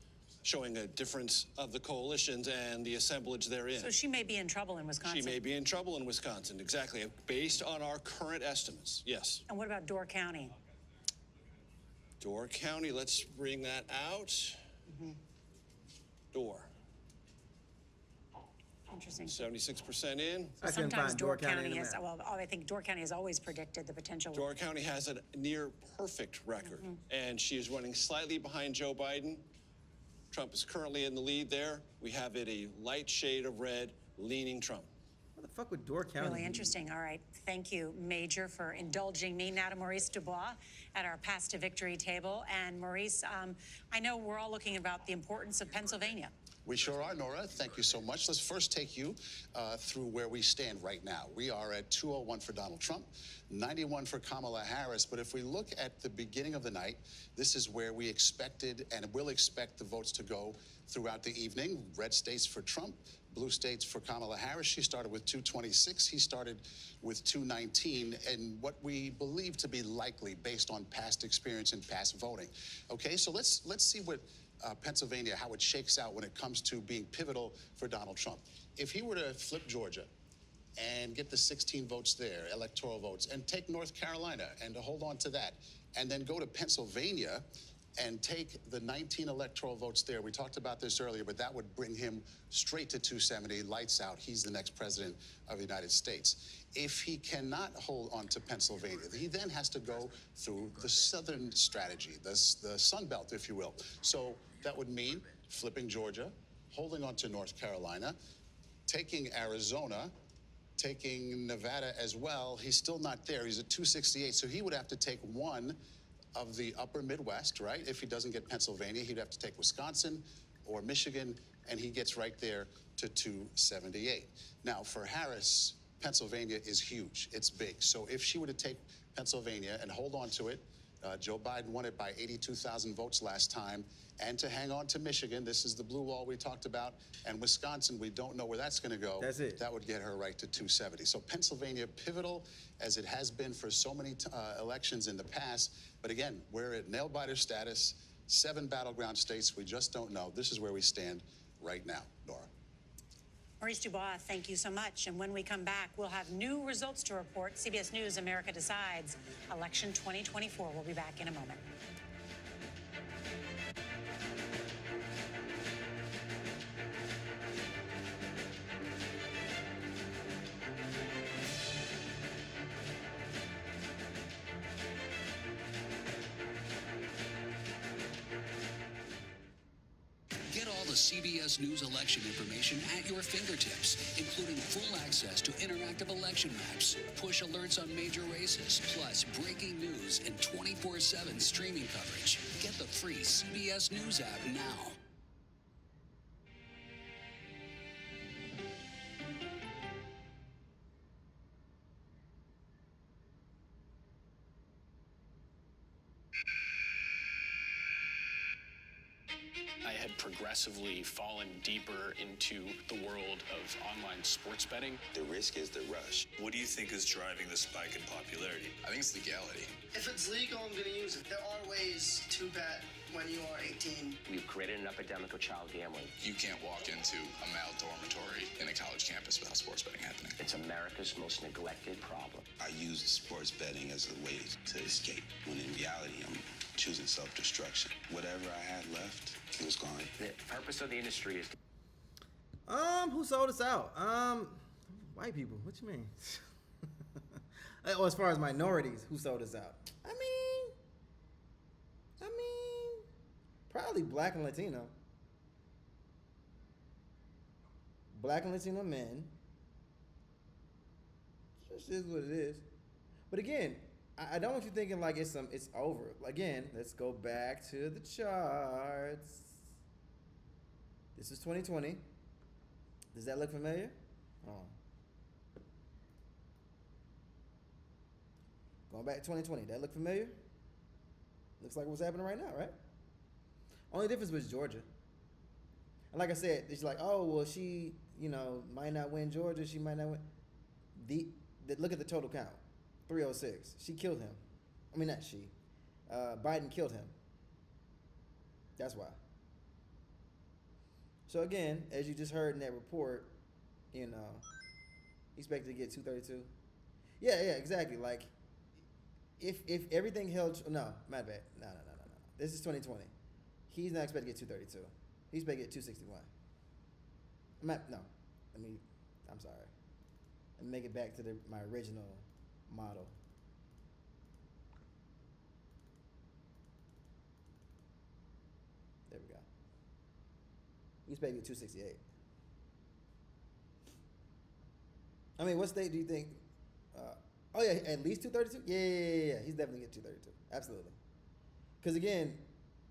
showing a difference of the coalitions and the assemblage therein. So she may be in trouble in Wisconsin. She may be in trouble in Wisconsin, exactly, based on our current estimates, yes. And what about Door County? Door County, let's bring that out. Door. Interesting. 76% in. Sometimes Door County has, well, I think Door County has always predicted the potential. Door County has a near perfect record, and she is running slightly behind Joe Biden. Trump is currently in the lead there. We have it a light shade of red, leaning Trump. What the fuck with Door County? Really interesting. All right. Thank you, Major, for indulging me. Now to Maurice Dubois at our Path to Victory table. And Maurice, I know we're all looking about the importance of Pennsylvania. We sure are, Nora. Thank you so much. Let's first take you through where we stand right now. We are at 201 for Donald Trump, 91 for Kamala Harris. But if we look at the beginning of the night, this is where we expected and will expect the votes to go throughout the evening. Red states for Trump, blue states for Kamala Harris. She started with 226. He started with 219, and what we believe to be likely based on past experience and past voting. Okay, so let's see what Pennsylvania, how it shakes out when it comes to being pivotal for Donald Trump. If he were to flip Georgia and get the 16 votes there, electoral votes, and take North Carolina and to hold on to that, and then go to Pennsylvania and take the 19 electoral votes there. We talked about this earlier, but that would bring him straight to 270, lights out. He's the next president of the United States. If he cannot hold on to Pennsylvania, he then has to go through the southern strategy, the Sun Belt, if you will. So that would mean flipping Georgia, holding on to North Carolina, taking Arizona, taking Nevada as well. He's still not there. He's at 268, so he would have to take one of the upper Midwest, right? If he doesn't get Pennsylvania, he'd have to take Wisconsin or Michigan, and he gets right there to 278. Now, for Harris, Pennsylvania is huge. It's big. So if she were to take Pennsylvania and hold on to it, Joe Biden won it by 82,000 votes last time, and to hang on to Michigan, this is the blue wall we talked about, and Wisconsin, we don't know where that's going to go. That's it. That would get her right to 270. So Pennsylvania, pivotal as it has been for so many elections in the past. But again, we're at nail-biter status, 7 battleground states. We just don't know. This is where we stand right now, Nora. Maurice Dubois, thank you so much. And when we come back, we'll have new results to report. CBS News, America Decides, Election 2024. We'll be back in a moment. CBS News election information at your fingertips, including full access to interactive election maps, push alerts on major races, plus breaking news and 24/7 streaming coverage. Get the free CBS News app now. I had progressively fallen deeper into the world of online sports betting. The risk is the rush. What do you think is driving the spike in popularity? I think it's legality. If it's legal, I'm going to use it. There are ways to bet when you are 18. We've created an epidemic of child gambling. You can't walk into a male dormitory in a college campus without sports betting happening. It's America's most neglected problem. I use sports betting as a way to escape, when in reality, I'm choosing self-destruction. Whatever I had left, it was gone. The purpose of the industry is... Who sold us out? White people. What you mean? Well, as far as minorities, who sold us out? I mean, probably Black and Latino. Black and Latino men. Just is what it is. But again, I don't want you thinking like it's over. Again, let's go back to the charts. This is 2020. Does that look familiar? Oh. Going back to 2020. That look familiar? Looks like what's happening right now, right? Only difference was Georgia. And like I said, it's like, oh, well, she, might not win Georgia. She might not win. Look at the total count. 306. She killed him. I mean, not she. Biden killed him. That's why. So again, as you just heard in that report, expected to get 232. Yeah, exactly. Like, if everything held, no, my bad. No. This is 2020. He's not expected to get 232. He's expected to get 261. I'm sorry. Let me make it back to my original model. There we go. He's expected to get 268. I mean, what state do you think? Oh yeah, at least 232. Yeah. He's definitely get 232. Absolutely. Because again,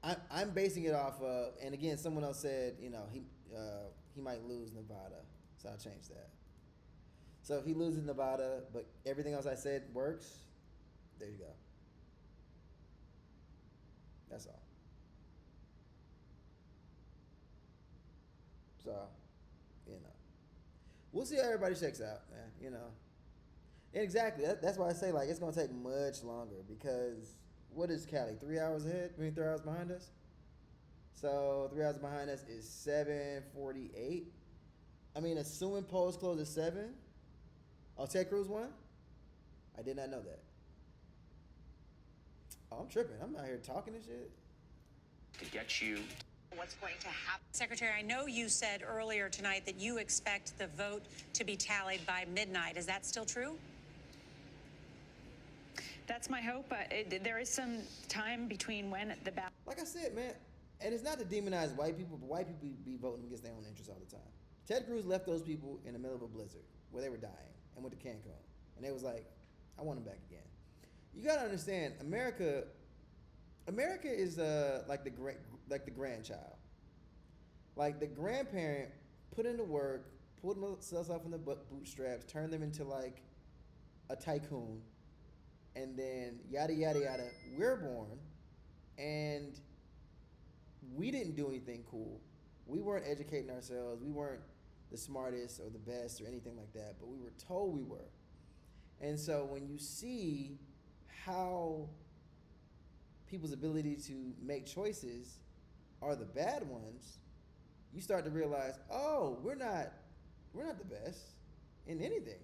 I'm basing it off of, and again, someone else said, he might lose Nevada, so I'll change that. So if he loses Nevada, but everything else I said works, there you go. That's all. So, we'll see how everybody shakes out, man. And exactly. That's why I say like it's gonna take much longer because what is Cali? 3 hours ahead? 3 hours behind us. So 3 hours behind us is 7:48. I mean, assuming polls close at 7. Oh, Ted Cruz won? I did not know that. Oh, I'm tripping. I'm out here talking and shit. To get you... What's going to happen? Secretary, I know you said earlier tonight that you expect the vote to be tallied by midnight. Is that still true? That's my hope. There is some time between when the ballot... Like I said, man, and it's not to demonize white people, but white people be voting against their own interests all the time. Ted Cruz left those people in the middle of a blizzard where they were dying and went to Cancun. And they was like, I want them back again. You got to understand, America is like the grandchild. Like the grandparent put into work, pulled themselves off in the bootstraps, turned them into like a tycoon, and then yada, yada, yada. We're born, and we didn't do anything cool. We weren't educating ourselves. We weren't the smartest or the best or anything like that, but we were told we were. And so when you see how people's ability to make choices are the bad ones, you start to realize, oh, we're not the best in anything.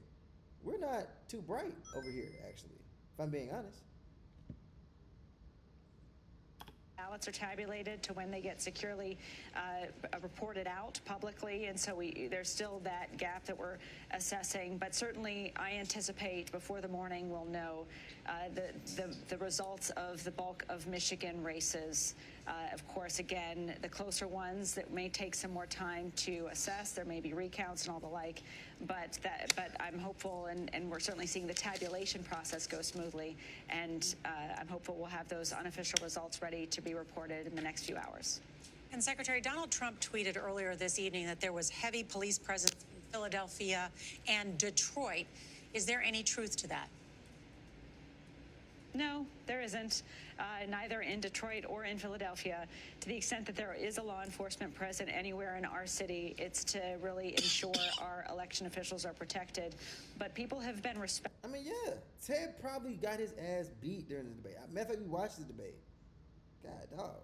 We're not too bright over here, actually, if I'm being honest. ballots are tabulated to when they get securely reported out publicly, and so there's still that gap that we're assessing. But certainly, I anticipate before the morning we'll know the results of the bulk of Michigan races. Of course, again, the closer ones that may take some more time to assess. There may be recounts and all the like, but I'm hopeful, and we're certainly seeing the tabulation process go smoothly, and I'm hopeful we'll have those unofficial results ready to be reported in the next few hours. And Secretary, Donald Trump tweeted earlier this evening that there was heavy police presence in Philadelphia and Detroit. Is there any truth to that? No, there isn't, neither in Detroit or in Philadelphia. To the extent that there is a law enforcement present anywhere in our city, it's to really ensure our election officials are protected. But people have been I mean, yeah, Ted probably got his ass beat during the debate. Matter of fact, we watched the debate. God, dog.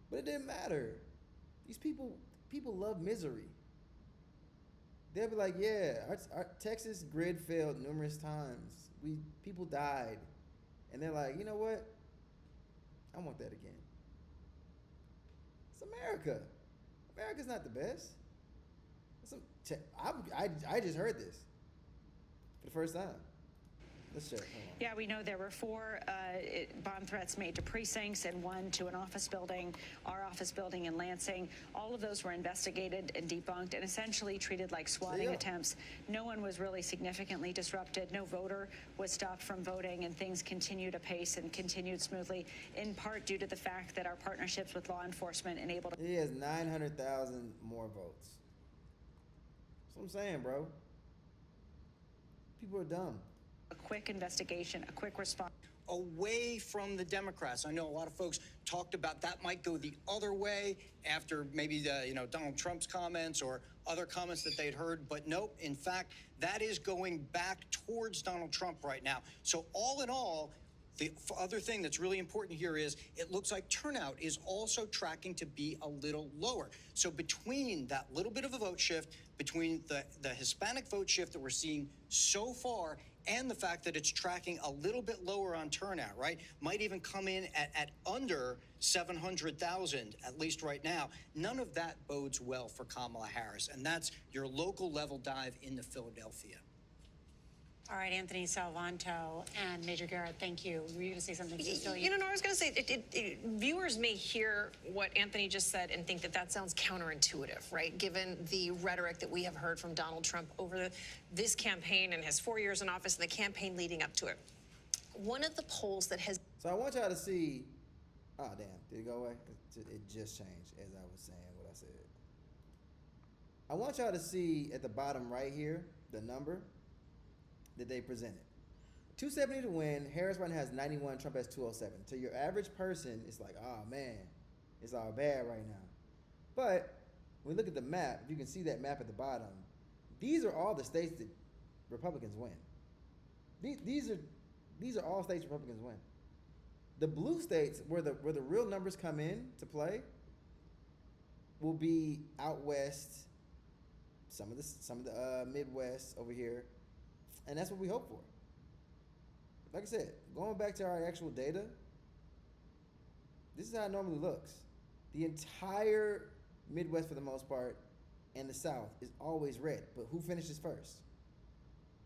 But it didn't matter. These people love misery. They'll be like, yeah, our Texas grid failed numerous times. People died, and they're like, you know what? I want that again. It's America. America's not the best. I just heard this for the first time. Let's check. Hold on. Yeah, we know there were 4 bomb threats made to precincts and 1 to an office building, our office building in Lansing. All of those were investigated and debunked and essentially treated like swatting attempts. No one was really significantly disrupted. No voter was stopped from voting, and things continued apace and continued smoothly, in part due to the fact that our partnerships with law enforcement enabled. He has 900,000 more votes. That's what I'm saying, bro. People are dumb. A quick investigation, a quick response. Away from the Democrats. I know a lot of folks talked about that might go the other way after maybe Donald Trump's comments or other comments that they'd heard, but nope. In fact, that is going back towards Donald Trump right now. So all in all, the other thing that's really important here is it looks like turnout is also tracking to be a little lower. So between that little bit of a vote shift, between the Hispanic vote shift that we're seeing so far and the fact that it's tracking a little bit lower on turnout, right? Might even come in at under 700,000, at least right now. None of that bodes well for Kamala Harris, and that's your local level dive into Philadelphia. All right, Anthony Salvanto and Major Garrett, thank you. Were you going to say something? I was going to say, viewers may hear what Anthony just said and think that sounds counterintuitive, right? Given the rhetoric that we have heard from Donald Trump over this campaign and his 4 years in office and the campaign leading up to it. One of the polls that has... So I want y'all to see... Oh, damn. Did it go away? It just changed as I was saying what I said. I want y'all to see at the bottom right here, the number that they presented. 270 to win. Harris right now has 91. Trump has 207. To your average person, it's like, oh man, it's all bad right now. But when we look at the map, if you can see that map at the bottom, these are all the states that Republicans win. These are all states Republicans win. The blue states where the real numbers come in to play will be out west, some of the Midwest over here. And that's what we hope for. Like I said, going back to our actual data, this is how it normally looks. The entire Midwest, for the most part, and the South is always red. But who finishes first?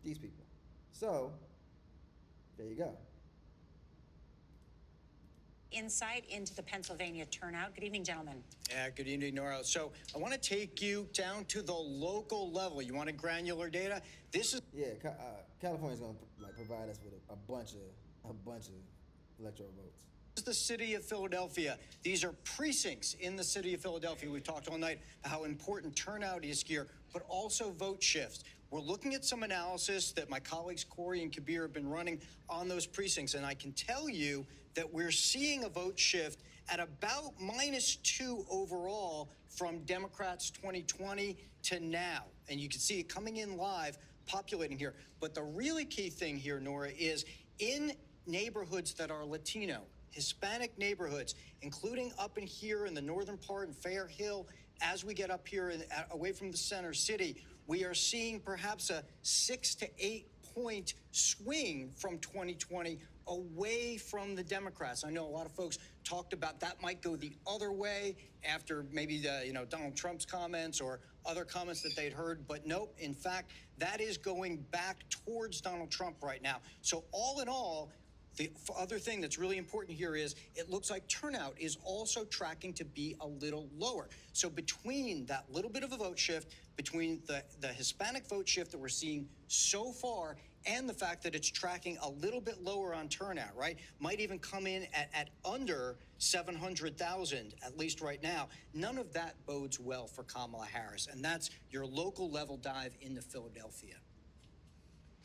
These people. So, there you go. Insight into the Pennsylvania turnout. Good evening, gentlemen. Yeah, good evening, Nora. So I want to take you down to the local level. You wanted granular data? This is California's going to provide us with a bunch of electoral votes. This is the city of Philadelphia. These are precincts in the city of Philadelphia. We've talked all night about how important turnout is here, but also vote shifts. We're looking at some analysis that my colleagues Corey and Kabir have been running on those precincts, and I can tell you that we're seeing a vote shift at about -2 overall from Democrats 2020 to now. And you can see it coming in live, populating here. But the really key thing here, Nora, is in neighborhoods that are Latino, Hispanic neighborhoods, including up in here in the northern part in Fair Hill, as we get up here away from the center city, we are seeing perhaps a 6 to 8 point swing from 2020 away from the Democrats. I know a lot of folks talked about that might go the other way after maybe Donald Trump's comments or other comments that they'd heard. But nope, in fact, that is going back towards Donald Trump right now. So all in all, the other thing that's really important here is it looks like turnout is also tracking to be a little lower. So between that little bit of a vote shift, between the Hispanic vote shift that we're seeing so far and the fact that it's tracking a little bit lower on turnout, right? Might even come in at under 700,000, at least right now. None of that bodes well for Kamala Harris. And that's your local level dive into Philadelphia.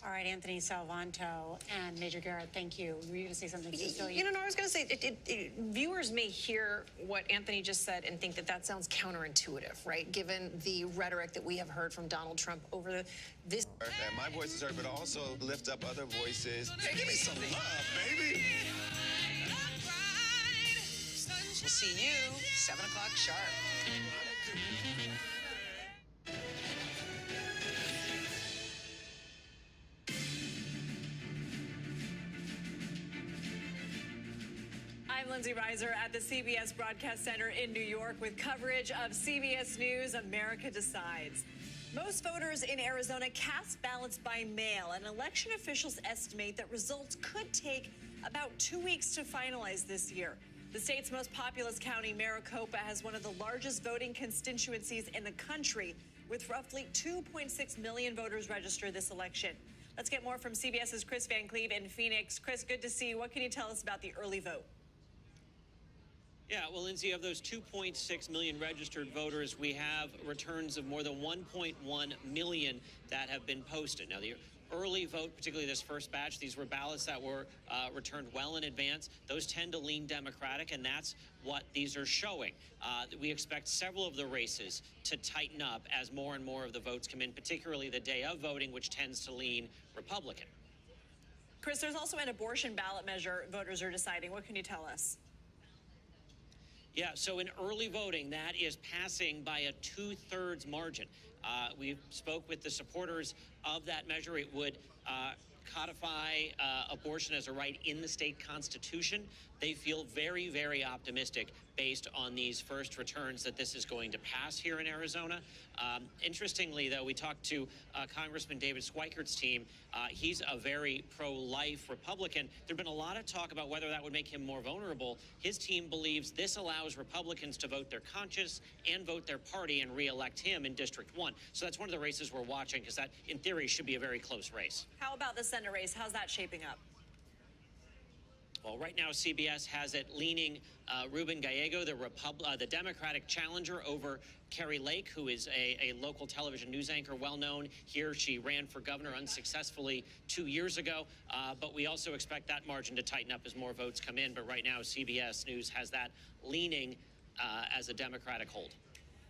All right, Anthony Salvanto and Major Garrett, thank you. Were you going to say something? I was going to say, viewers may hear what Anthony just said and think that that sounds counterintuitive, right? Given the rhetoric that we have heard from Donald Trump over this. That my voice is heard, but also lift up other voices. Hey, give me some love, baby. We'll see you 7 o'clock sharp. I'm Lindsay Reiser at the CBS Broadcast Center in New York with coverage of CBS News America Decides. Most voters in Arizona cast ballots by mail, and election officials estimate that results could take about 2 weeks to finalize this year. The state's most populous county, Maricopa, has one of the largest voting constituencies in the country, with roughly 2.6 million voters registered this election. Let's get more from CBS's Chris Van Cleve in Phoenix. Chris, good to see you. What can you tell us about the early vote? Yeah, well, Lindsay, of those 2.6 million registered voters, we have returns of more than 1.1 million that have been posted. Now, the early vote, particularly this first batch, these were ballots that were returned well in advance. Those tend to lean Democratic, and that's what these are showing. We expect several of the races to tighten up as more and more of the votes come in, particularly the day of voting, which tends to lean Republican. Chris, there's also an abortion ballot measure voters are deciding. What can you tell us? Yeah, so in early voting, that is passing by a 2/3 margin. We spoke with the supporters of that measure. It would codify abortion as a right in the state constitution. They feel very, very optimistic based on these first returns that this is going to pass here in Arizona. Interestingly, though, we talked to Congressman David Schweikert's team. He's a very pro-life Republican. There's been a lot of talk about whether that would make him more vulnerable. His team believes this allows Republicans to vote their conscience and vote their party and re-elect him in District 1. So that's one of the races we're watching, because that, in theory, should be a very close race. How about the Senate race? How's that shaping up? Well, right now, CBS has it leaning Ruben Gallego, the Democratic challenger, over Kari Lake, who is a local television news anchor, well known here. She ran for governor unsuccessfully 2 years ago. But we also expect that margin to tighten up as more votes come in. But right now, CBS News has that leaning as a Democratic hold.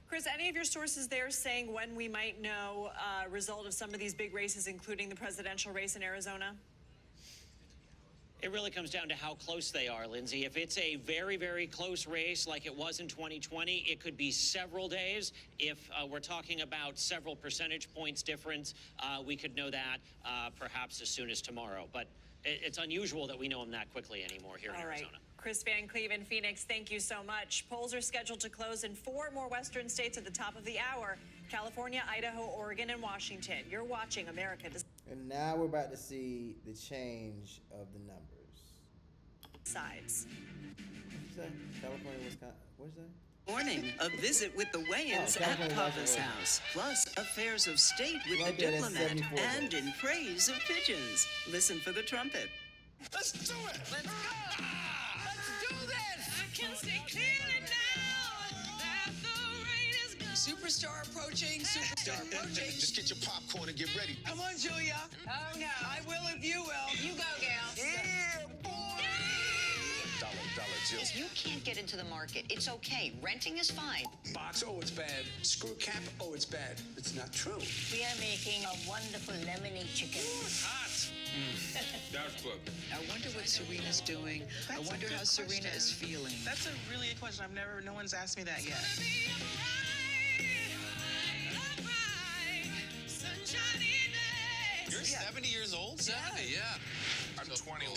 Chris, any of your sources there saying when we might know result of some of these big races, including the presidential race in Arizona? It really comes down to how close they are, Lindsay. If it's a very, very close race like it was in 2020, it could be several days. If we're talking about several percentage points difference, we could know that perhaps as soon as tomorrow. But it's unusual that we know them that quickly anymore here in Arizona. Right. Chris Van Cleve in Phoenix, thank you so much. Polls are scheduled to close in 4 more western states at the top of the hour: California, Idaho, Oregon, and Washington. You're watching America Decides. And now we're about to see the change of the numbers. Sides. California, Wisconsin. What is that? Morning, a visit with the Wayans at Papa's house, plus affairs of state with the diplomat, and in praise of pigeons. Listen for the trumpet. Let's do it! Let's go! Let's do this! I can see clearly now that the rain is gone. Superstar approaching, superstar approaching. Just get your popcorn and get ready. Come on, Julia. Oh, no. I will if you will. You go, gal. Yeah, boy! Dollar Jills. You can't get into the market. It's okay. Renting is fine. Box, oh, it's bad. Screw cap, oh, it's bad. It's not true. We are making a wonderful lemony chicken. Hot. That's good. I wonder what Serena's doing. I wonder how Serena is feeling. That's a really good question. No one's asked me that yet. You're 70 years old? 70, yeah. I'm 21.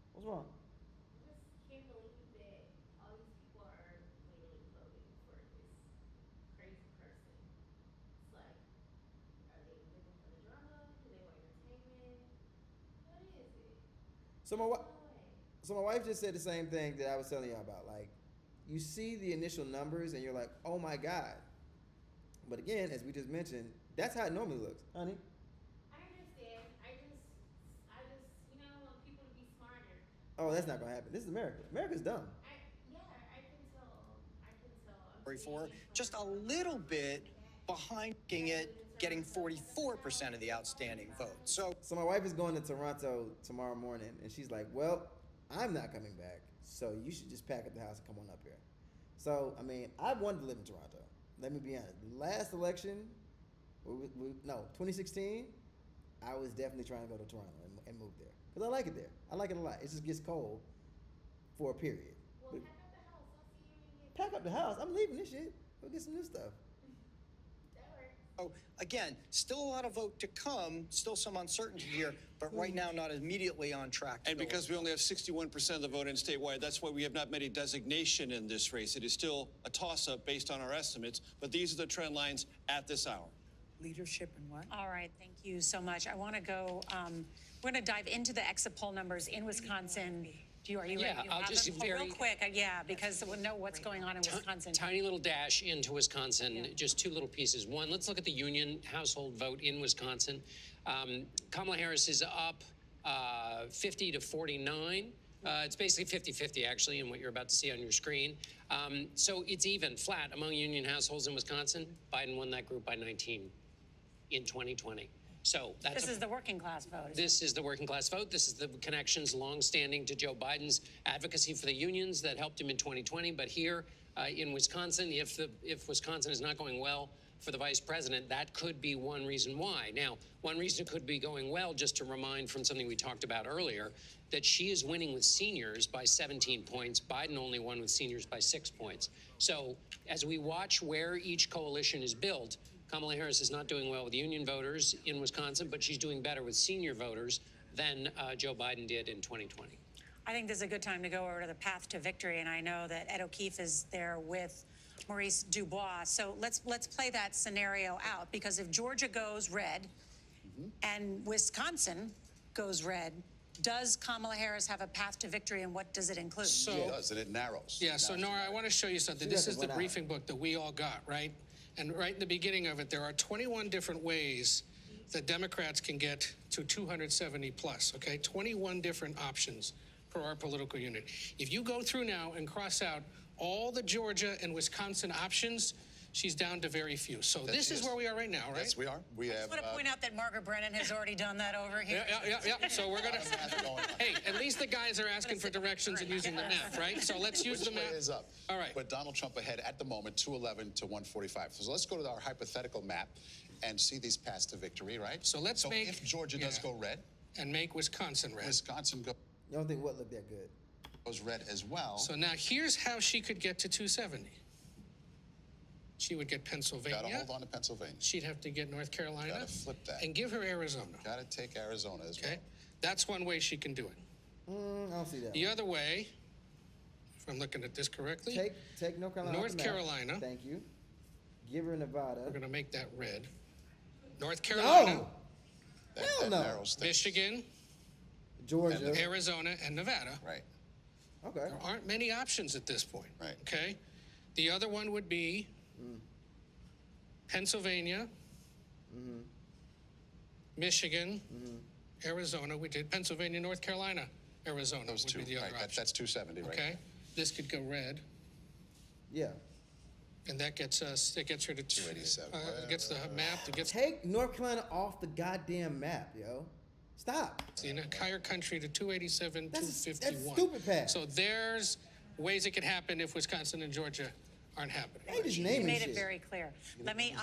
What's wrong? I just can't believe that all these people are waiting, voting for this crazy person. It's like, are they living for the drama? Do they want entertainment? What is it? So my wife just said the same thing that I was telling y'all about. Like, you see the initial numbers and you're like, oh my God. But again, as we just mentioned, that's how it normally looks, honey. I understand. I just, want people to be smarter. Oh, that's not gonna happen. This is America. America's dumb. I can tell. For just a little bit behind it, getting 44% of the outstanding votes. So my wife is going to Toronto tomorrow morning, and she's like, well, I'm not coming back, so you should just pack up the house and come on up here. So, I mean, I wanted to live in Toronto. Let me be honest. Last election, 2016, I was definitely trying to go to Toronto and move there. Because I like it there. I like it a lot. It just gets cold for a period. Well, pack up the house. I'm leaving this shit. Go get some new stuff. So again, still a lot of vote to come, still some uncertainty here, but right now not immediately on track. And because we only have 61% of the vote in statewide, that's why we have not made a designation in this race. It is still a toss-up based on our estimates, but these are the trend lines at this hour. Leadership and what? All right, thank you so much. I want to go, we're going to dive into the exit poll numbers in Wisconsin. Are you ready? Yeah, I'll just real quick. Because we'll know what's going on in Wisconsin. Tiny little dash into Wisconsin, just two little pieces. One, let's look at the union household vote in Wisconsin. Kamala Harris is up 50 to 49. It's basically 50-50, actually, in what you're about to see on your screen. So it's even, flat among union households in Wisconsin. Biden won that group by 19 in 2020. So this is the working class vote. This is the working class vote. This is the connections long-standing to Joe Biden's advocacy for the unions that helped him in 2020. But here in Wisconsin, if Wisconsin is not going well for the vice president, that could be one reason why. Now, one reason it could be going well, just to remind from something we talked about earlier, that she is winning with seniors by 17 points. Biden only won with seniors by 6 points. So as we watch where each coalition is built, Kamala Harris is not doing well with union voters in Wisconsin, but she's doing better with senior voters than Joe Biden did in 2020. I think this is a good time to go over to the path to victory, and I know that Ed O'Keefe is there with Maurice Dubois. So let's play that scenario out, because if Georgia goes red and Wisconsin goes red, does Kamala Harris have a path to victory, and what does it include? So, it does, and it narrows. Yeah, so Nora, I want to show you something. This is the briefing book that we all got, right? And right in the beginning of it, there are 21 different ways that Democrats can get to 270 plus, okay? 21 different options for our political unit. If you go through now and cross out all the Georgia and Wisconsin options, she's down to very few. So this is where we are right now, right? Yes, we are. We have. I just want to point out that Margaret Brennan has already done that over here. Yeah. So we're going to... Hey, at least the guys are asking for directions and using the map, right? So let's use the map. Which way is up? All right. But Donald Trump ahead at the moment, 211 to 145. So let's go to our hypothetical map and see these paths to victory, right? So let's make... if Georgia does go red... And make Wisconsin red. Wisconsin goes... You don't think what looked that good? Goes red as well. So now here's how she could get to 270. She would get Pennsylvania. Gotta hold on to Pennsylvania. She'd have to get North Carolina. Gotta flip that. And give her Arizona. Gotta take Arizona as well. That's one way she can do it. I don't see that. The other way, if I'm looking at this correctly, take North Carolina. North Carolina. Thank you. Give her Nevada. We're going to make that red. North Carolina. No. Hell no. Michigan. Georgia. Arizona and Nevada. Right. Okay. There aren't many options at this point. Right. Okay. The other one would be Pennsylvania, Michigan, Arizona. We did Pennsylvania, North Carolina, Arizona. Those two. Would be the other Right. option. That's 270, right? Okay. This could go red. Yeah. And that gets us. It gets her to 287. Gets the map. Take North Carolina off the goddamn map, yo. Stop. The entire country to 287, That's 251. stupid path. So there's ways it could happen if Wisconsin and Georgia aren't happening. You made it very clear. Let me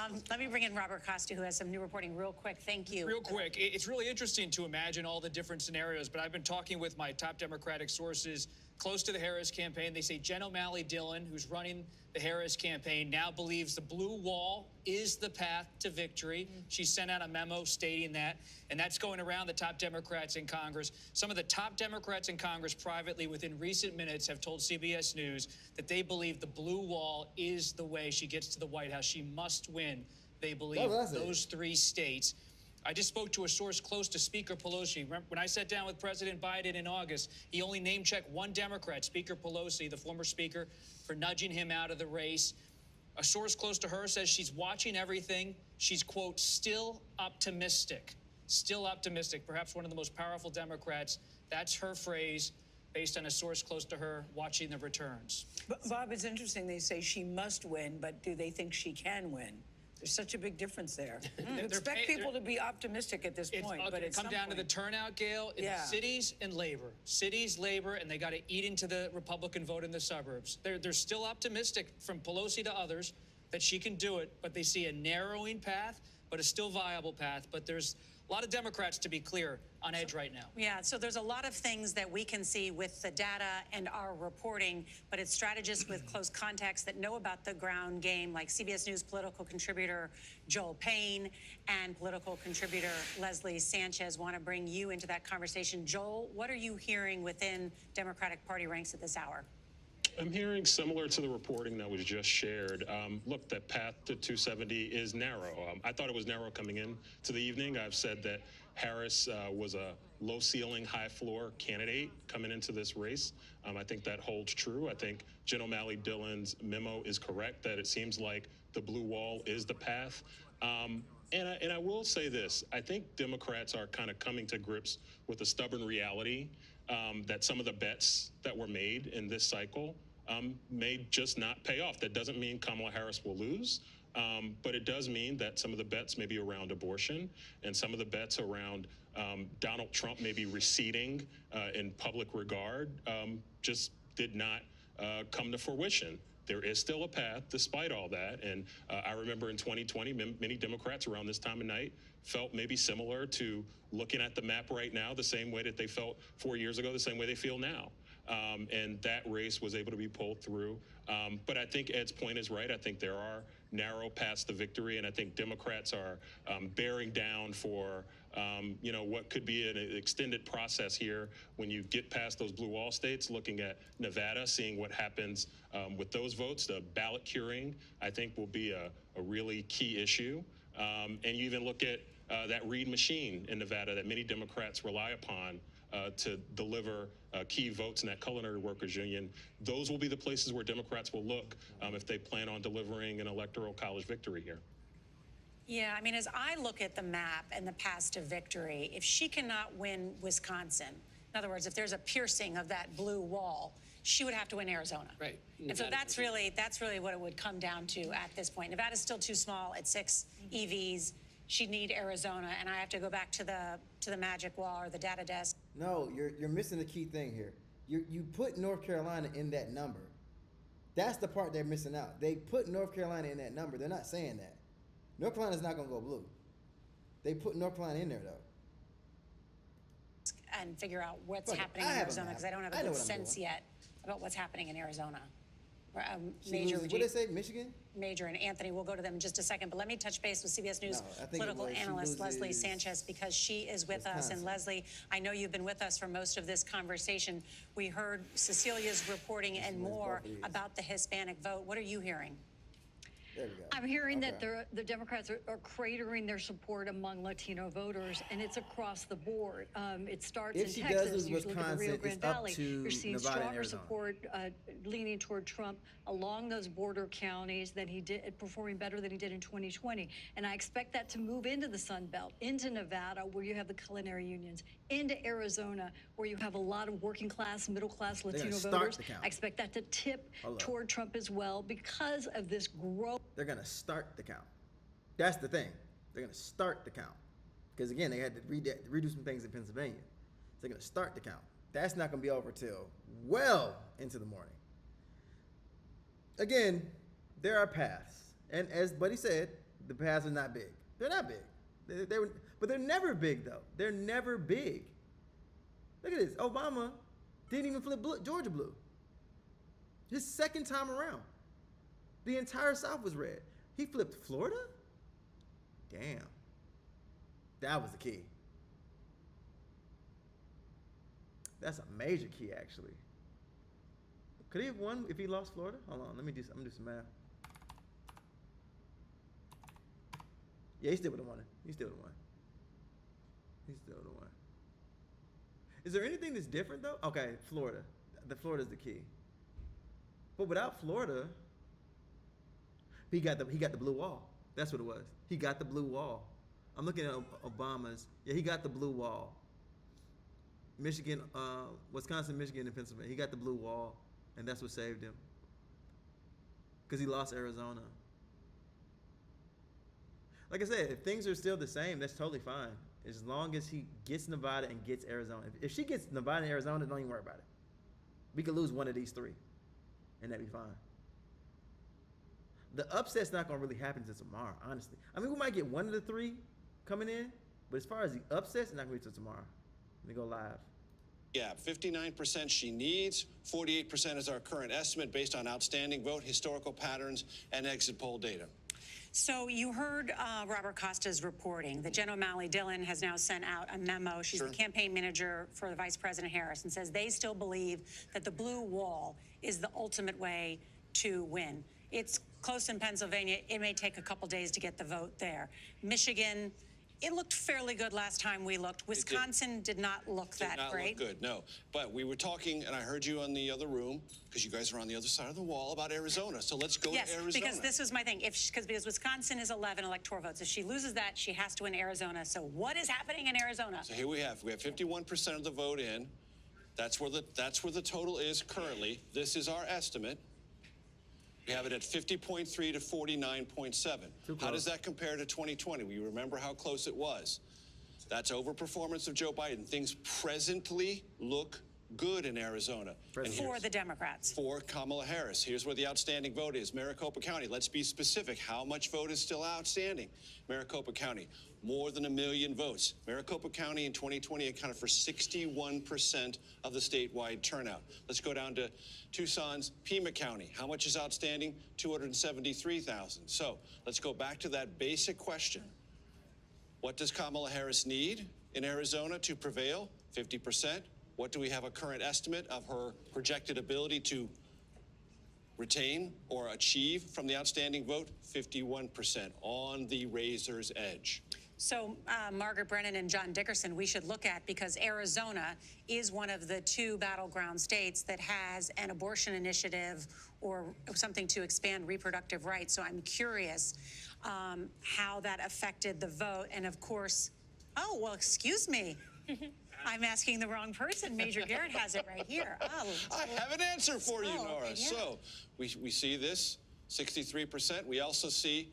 bring in Robert Costa, who has some new reporting real quick. Thank you. Real quick, it's really interesting to imagine all the different scenarios, but I've been talking with my top Democratic sources close to the Harris campaign. They say Jen O'Malley Dillon, who's running the Harris campaign, now believes the blue wall is the path to victory. She sent out a memo stating that, and that's going around the top Democrats in Congress. Some of the top Democrats in Congress privately within recent minutes have told CBS News that they believe the blue wall is the way she gets to the White House. She must win, they believe, those 3 states. I just spoke to a source close to Speaker Pelosi. When I sat down with President Biden in August, he only name-checked one Democrat, Speaker Pelosi, the former speaker, for nudging him out of the race. A source close to her says she's watching everything. She's, quote, still optimistic. Still optimistic. Perhaps one of the most powerful Democrats. That's her phrase, based on a source close to her watching the returns. But, Bob, it's interesting. They say she must win, but do they think she can win? There's such a big difference there. Expect people to be optimistic at this point, but it's come down to the turnout, Gail. In cities and labor, and they got to eat into the Republican vote in the suburbs. They're still optimistic, from Pelosi to others, that she can do it, but they see a narrowing path, but a still viable path. But there's a lot of Democrats, to be clear, on edge right now. Yeah, so there's a lot of things that we can see with the data and our reporting, but it's strategists with close contacts that know about the ground game, like CBS News political contributor Joel Payne and political contributor Leslie Sanchez, want to bring you into that conversation. Joel, what are you hearing within Democratic Party ranks at this hour? I'm hearing similar to the reporting that was just shared. Look, that path to 270 is narrow. I thought it was narrow coming in to the evening. I've said that Harris was a low ceiling, high floor candidate coming into this race. I think that holds true. I think Jen O'Malley Dillon's memo is correct, that it seems like the blue wall is the path. And I will say this, I think Democrats are kind of coming to grips with a stubborn reality that some of the bets that were made in this cycle may just not pay off. That doesn't mean Kamala Harris will lose, but it does mean that some of the bets maybe around abortion and some of the bets around Donald Trump maybe receding in public regard just did not come to fruition. There is still a path despite all that. And I remember in 2020, many Democrats around this time of night felt maybe similar to looking at the map right now, the same way that they felt 4 years ago, the same way they feel now. And that race was able to be pulled through. But I think Ed's point is right. I think there are narrow paths to victory, and I think Democrats are bearing down for what could be an extended process here when you get past those blue wall states, looking at Nevada, seeing what happens with those votes. The ballot curing, I think, will be a really key issue. And you even look at that Reid machine in Nevada that many Democrats rely upon to deliver key votes in that culinary workers union. Those will be the places where Democrats will look if they plan on delivering an electoral college victory here. Yeah, I mean, as I look at the map and the path to victory, if she cannot win Wisconsin, in other words, if there's a piercing of that blue wall, she would have to win Arizona. Right. And so that's really what it would come down to at this point. Nevada's still too small at 6 EVs. She'd need Arizona, and I have to go back to the magic wall or the data desk. No, you're missing the key thing here. You put North Carolina in that number. That's the part they're missing out. They put North Carolina in that number. They're not saying that. North Carolina's not going to go blue. They put North Carolina in there, though. And figure out what's happening in Arizona, because I don't have a good sense yet about what's happening in Arizona. Major, what did they say, Michigan? Major and Anthony, we'll go to them in just a second, but let me touch base with CBS News political analyst Leslie Sanchez, because she is with us. And Leslie, I know you've been with us for most of this conversation. We heard Cecilia's reporting and more about the Hispanic vote. What are you hearing? I'm hearing that the Democrats are cratering their support among Latino voters, and it's across the board. It starts in Texas. You look at the Rio Grande Valley. You're seeing stronger support leaning toward Trump along those border counties than he did, performing better than he did in 2020. And I expect that to move into the Sun Belt, into Nevada, where you have the culinary unions, into Arizona, where you have a lot of working class, middle class Latino voters. I expect that to tip toward Trump as well because of this growth. They're going to start the count. That's the thing. They're going to start the count. Because, again, they had to redo some things in Pennsylvania. So they're going to start the count. That's not going to be over till well into the morning. Again, there are paths. And as Buddy said, the paths are not big. They're not big. But they're never big, though. They're never big. Look at this. Obama Didn't even flip Georgia blue. His second time around. The entire South was red. He flipped Florida? Damn. That was the key. That's a major key, actually. Could he have won if he lost Florida? Hold on, I'm gonna do some math. Yeah, he still would have won it. He still would have won. He still would have won. Is there anything that's different though? Okay, Florida. Florida's the key. But without Florida, he got the blue wall. That's what it was. He got the blue wall. I'm looking at Obama's. Yeah, he got the blue wall. Michigan, Wisconsin, Michigan, and Pennsylvania. He got the blue wall, and that's what saved him. Because he lost Arizona. Like I said, if things are still the same, that's totally fine. As long as he gets Nevada and gets Arizona. If she gets Nevada and Arizona, don't even worry about it. We could lose one of these three, and that'd be fine. The upset's not going to really happen until tomorrow, honestly. I mean, we might get one of the three coming in, but as far as the upsets, it's not going to be until tomorrow. Let me go live. Yeah, 59% she needs. 48% is our current estimate based on outstanding vote, historical patterns, and exit poll data. So you heard Robert Costa's reporting that Jen O'Malley Dillon has now sent out a memo. She's the campaign manager for the Vice President Harris and says they still believe that the blue wall is the ultimate way to win. It's close in Pennsylvania. It may take a couple days to get the vote there. Michigan, it looked fairly good last time we looked. Wisconsin did not look that great. Did not look good, no. But we were talking, and I heard you in the other room, because you guys are on the other side of the wall, about Arizona. So let's go to Arizona. Yes, because this was my thing. Because Wisconsin is 11 electoral votes. If she loses that, she has to win Arizona. So what is happening in Arizona? So here we have 51% of the vote in. That's where the total is currently. This is our estimate. We have it at 50.3 to 49.7. How does that compare to 2020? We remember how close it was. That's overperformance of Joe Biden. Things presently look good in Arizona. For the Democrats. For Kamala Harris. Here's where the outstanding vote is. Maricopa County, let's be specific. How much vote is still outstanding? Maricopa County, more than 1 million votes. Maricopa County in 2020 accounted for 61% of the statewide turnout. Let's go down to Tucson's Pima County. How much is outstanding? 273,000. So let's go back to that basic question. What does Kamala Harris need in Arizona to prevail? 50%. What do we have a current estimate of her projected ability to retain or achieve from the outstanding vote? 51%, on the razor's edge. So Margaret Brennan and John Dickerson, we should look at, because Arizona is one of the 2 battleground states that has an abortion initiative or something to expand reproductive rights. So I'm curious how that affected the vote. And of course, oh, well, excuse me. I'm asking the wrong person. Major Garrett has it right here. Oh, I have an answer for you, Nora. Okay, yeah. So we see this, 63%. We also see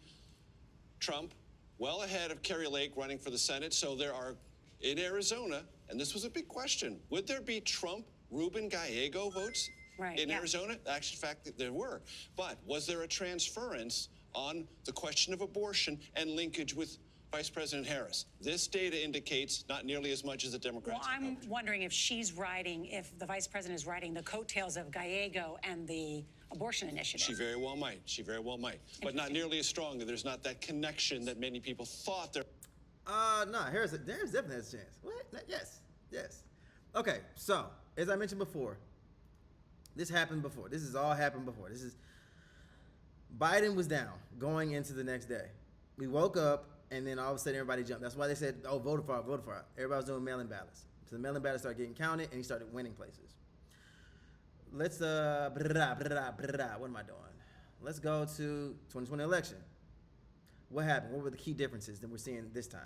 Trump well ahead of Kari Lake running for the Senate. So there are, in Arizona, and this was a big question, would there be Trump-Ruben Gallego votes in Arizona? Actually, in fact, there were. But was there a transference on the question of abortion and linkage with Vice President Harris? This data indicates not nearly as much as the Democrats. Well, I'm wondering if if the Vice President is riding the coattails of Gallego and the abortion initiative. She very well might. She very well might. But not nearly as strong. There's not that connection that many people thought there. No, Harris definitely has a chance. What? Yes. Okay, so, as I mentioned before, this happened before. This has all happened before. Biden was down going into the next day. We woke up, and then all of a sudden everybody jumped. That's why they said, oh, vote for it. Everybody was doing mail-in ballots. So the mail-in ballots started getting counted, and he started winning places. Let's, what am I doing? Let's go to 2020 election. What happened? What were the key differences that we're seeing this time?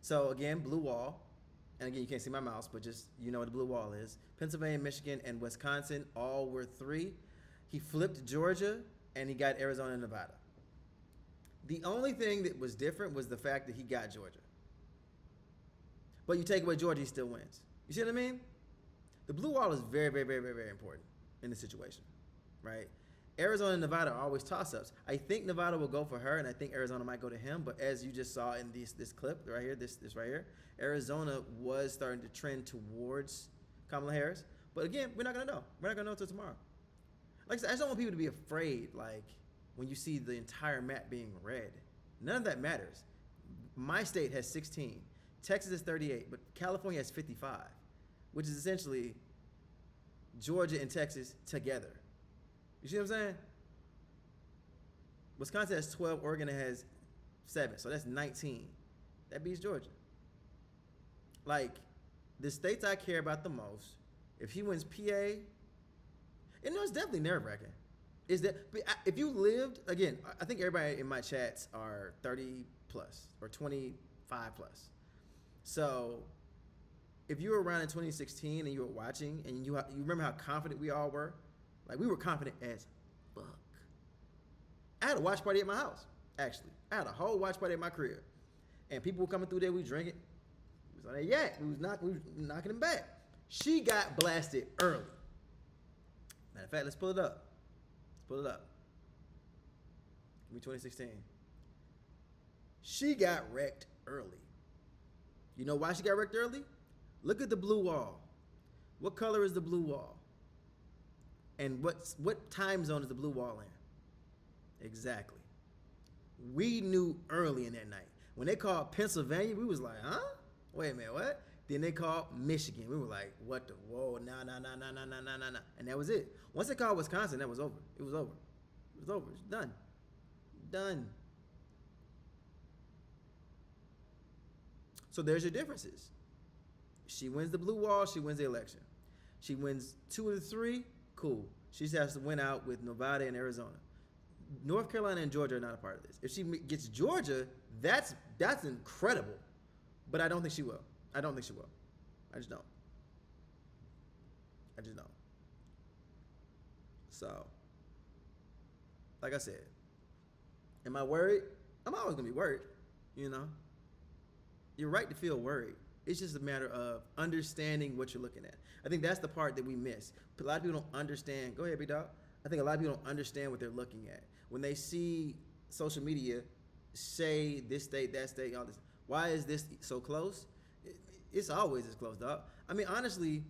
So again, blue wall. And again, you can't see my mouse, but just, you know what the blue wall is. Pennsylvania, Michigan, and Wisconsin all were 3. He flipped Georgia, and he got Arizona and Nevada. The only thing that was different was the fact that he got Georgia. But you take away Georgia, he still wins. You see what I mean? The blue wall is very, very, very, very, very important in this situation, right? Arizona and Nevada are always toss-ups. I think Nevada will go for her, and I think Arizona might go to him. But as you just saw in this clip right here, this right here, Arizona was starting to trend towards Kamala Harris. But again, we're not gonna know. We're not gonna know until tomorrow. Like I said, I just don't want people to be afraid. Like when you see the entire map being red, none of that matters. My state has 16, Texas is 38, but California has 55, which is essentially Georgia and Texas together. You see what I'm saying? Wisconsin has 12, Oregon has 7, so that's 19. That beats Georgia. Like, the states I care about the most, if he wins PA, you know, it's definitely nerve-wracking. Is that if you lived, again, I think everybody in my chats are 30 plus or 25 plus. So if you were around in 2016 and you were watching and you remember how confident we all were, like we were confident as fuck. I had a watch party at my house, actually. I had a whole watch party at my crib. And people were coming through there, we drinking. We was on that yak, we was knocking them back. She got blasted early. Matter of fact, let's pull it up. Let's pull it up. Give me 2016. She got wrecked early. You know why she got wrecked early? Look at the blue wall. What color is the blue wall? And what time zone is the blue wall in? Exactly. We knew early in that night. When they called Pennsylvania, we was like, huh? Wait a minute, what? Then they called Michigan. We were like, what the, whoa, nah. And that was it. Once they called Wisconsin, that was over. It was over. It was over. It's done. Done. So there's your differences. She wins the blue wall, she wins the election. She wins 2 of the 3, cool. She just has to win out with Nevada and Arizona. North Carolina and Georgia are not a part of this. If she gets Georgia, that's incredible. But I don't think she will. I don't think she will. I just don't. So, like I said, am I worried? I'm always gonna be worried, you know? You're right to feel worried. It's just a matter of understanding what you're looking at. I think that's the part that we miss. A lot of people don't understand. Go ahead, big dog. I think a lot of people don't understand what they're looking at. When they see social media say this state, that state, all this, why is this so close? It's always this close, dog. I mean, honestly,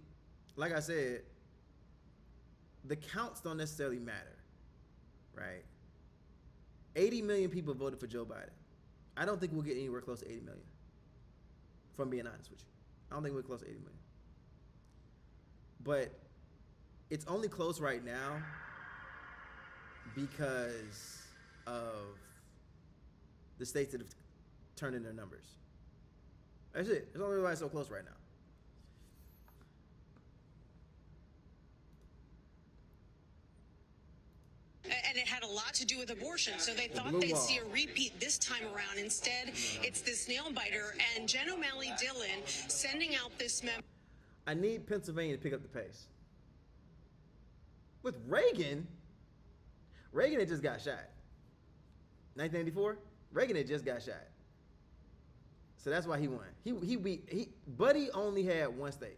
like I said, the counts don't necessarily matter, right? 80 million people voted for Joe Biden. I don't think we'll get anywhere close to 80 million. If I'm being honest with you, I don't think we're close to 80 million. But it's only close right now because of the states that have turned in their numbers. That's it. It's only why it's so close right now. And it had a lot to do with abortion, so they thought they'd see a repeat this time around. Instead, it's this nail biter, and Jen O'Malley Dillon sending out this memo. I need Pennsylvania to pick up the pace. With Reagan had just got shot. 1984, Reagan had just got shot. So that's why he won. Buddy only had one state.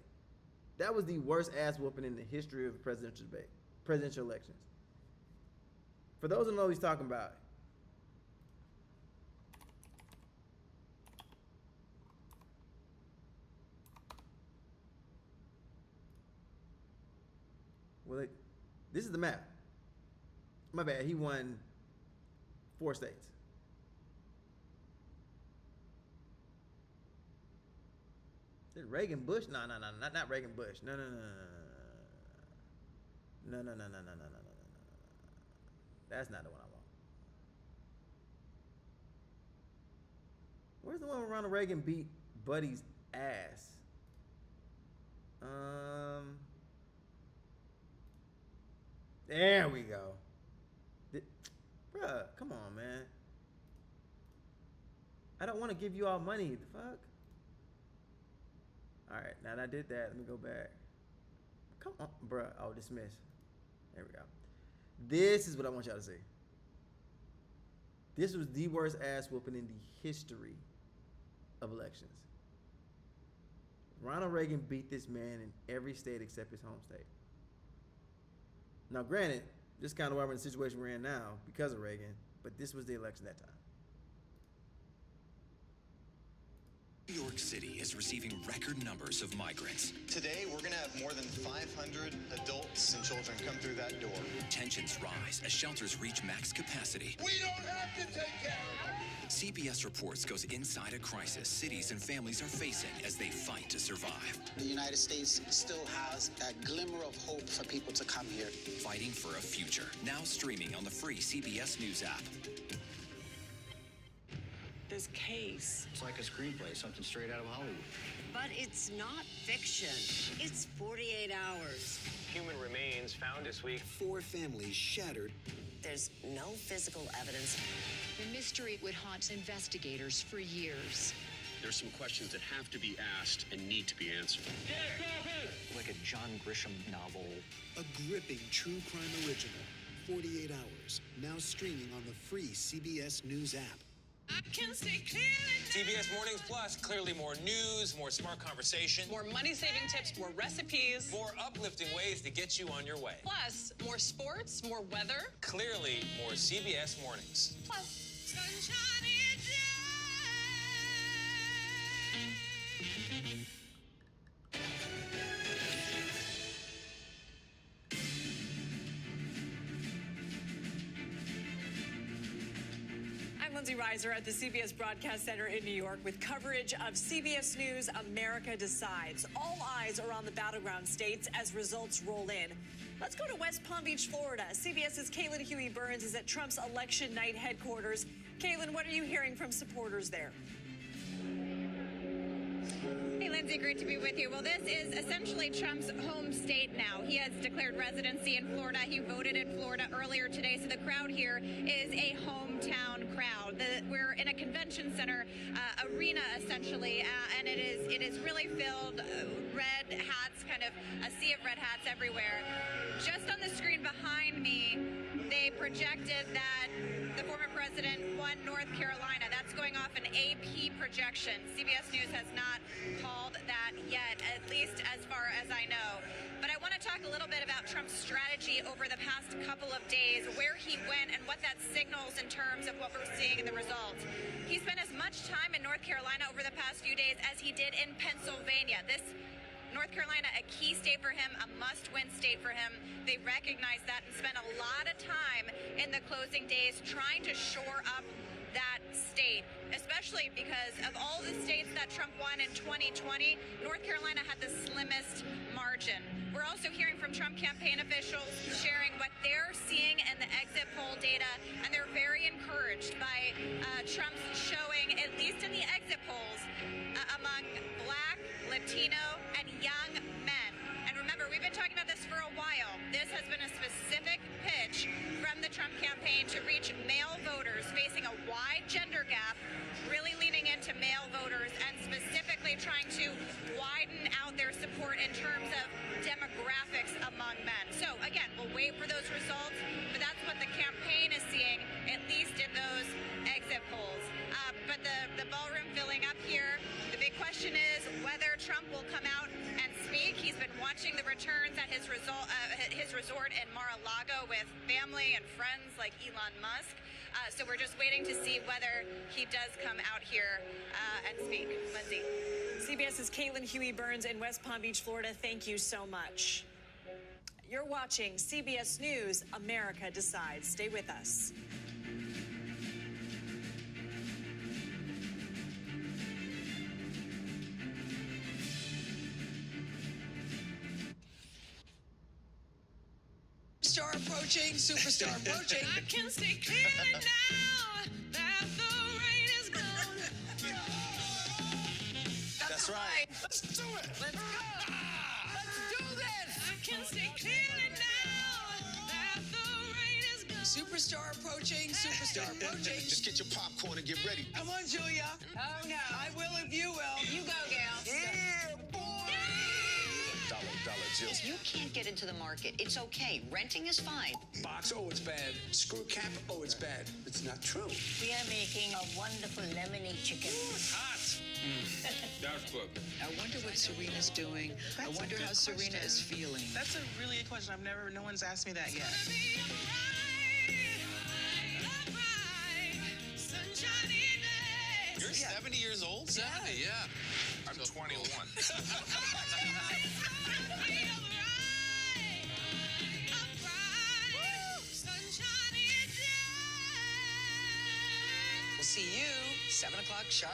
That was the worst ass whooping in the history of presidential elections. For those who know what he's talking about, this is the map. My bad, he won 4 states. Is it Reagan Bush? No, not Reagan Bush. No. That's not the one I want. Where's the one where Ronald Reagan beat Buddy's ass? There we go. Bruh, come on, man. I don't want to give you all money. The fuck? All right, now that I did that, let me go back. Come on, bruh. Oh, dismiss. There we go. This is what I want y'all to see. This was the worst ass whooping in the history of elections. Ronald Reagan beat this man in every state except his home state. Now, granted, this is kind of why we're in the situation we're in now because of Reagan, but this was the election that time. New York City is receiving record numbers of migrants. Today, we're going to have more than 500 adults and children come through that door. Tensions rise as shelters reach max capacity. We don't have to take care of them. CBS Reports goes inside a crisis cities and families are facing as they fight to survive. The United States still has that glimmer of hope for people to come here. Fighting for a future. Now streaming on the free CBS News app. This case. It's like a screenplay, something straight out of Hollywood. But it's not fiction. It's 48 hours. Human remains found this week. 4 families shattered. There's no physical evidence. The mystery would haunt investigators for years. There's some questions that have to be asked and need to be answered. Like a John Grisham novel. A gripping true crime original. 48 hours. Now streaming on the free CBS News app. I can see clearly. CBS Mornings Plus, clearly more news, more smart conversation. More money-saving tips, more recipes. More uplifting ways to get you on your way. Plus, more sports, more weather. Clearly more CBS Mornings. Plus, Sunshine I'm Lindsay Reiser at the CBS Broadcast Center in New York with coverage of CBS News America Decides. All eyes are on the battleground states as results roll in. Let's go to West Palm Beach, Florida. CBS's Caitlin Huey-Burns is at Trump's election night headquarters. Caitlin, what are you hearing from supporters there? Hey, Lindsay, great to be with you. Well, this is essentially Trump's home state now. He has declared residency in Florida. He voted in Florida earlier today, so the crowd here is a hometown crowd. We're in a convention center arena, essentially, and it is really filled. Red hats, kind of a sea of red hats everywhere. Just on the screen behind me, they projected that the former president won North Carolina. That's going off an AP projection. CBS News has not called that yet, at least as far as I know. But I want to talk a little bit about Trump's strategy over the past couple of days, where he went and what that signals in terms of what we're seeing in the results. He spent as much time in North Carolina over the past few days as he did in Pennsylvania. North Carolina, a key state for him, a must-win state for him. They recognize that and spent a lot of time in the closing days trying to shore up that state, especially because of all the states that Trump won in 2020, North Carolina had the slimmest margin. We're also hearing from Trump campaign officials sharing what they're seeing in the exit poll data, and they're very encouraged by Trump's showing, at least in the exit polls, among Black, Latino, and young men. And remember, we've been talking about this for a while. This has been a specific pitch from the Trump campaign to reach male voters facing a wide gender gap, really leaning into male voters and specifically trying to widen out their support in terms of demographics among men. So again, we'll wait for those results, but that's what the campaign is seeing, at least in those exit polls. But the ballroom filling up here. The big question is whether Trump will come out and speak. He's been watching the returns at his resort in Mar-a-Lago with family and friends like Elon Musk. So we're just waiting to see whether he does come out here and speak. Lindsay. CBS's Caitlin Huey-Burns in West Palm Beach, Florida. Thank you so much. You're watching CBS News America Decides. Stay with us. Superstar approaching. I can see clearly now that the rain is gone. That's right. Let's do it. Let's go. Let's do this. I can see clearly now that the rain is gone. Superstar approaching. Superstar approaching. Just get your popcorn and get ready. Come on, Julia. Oh, no. I will if you will. You go, Gail. Yeah, boy. Dollar Jill. If you can't get into the market, it's okay. Renting is fine. Box, oh, it's bad. Screw cap, oh, it's bad. It's not true. We are making a wonderful lemonade chicken. Ooh, it's hot. That's good. I wonder what Serena's doing. I wonder how Serena is feeling. That's a really good question. No one's asked me that yet. You're 70 years old? 70, yeah. I'm 21. We'll see you 7 o'clock sharp.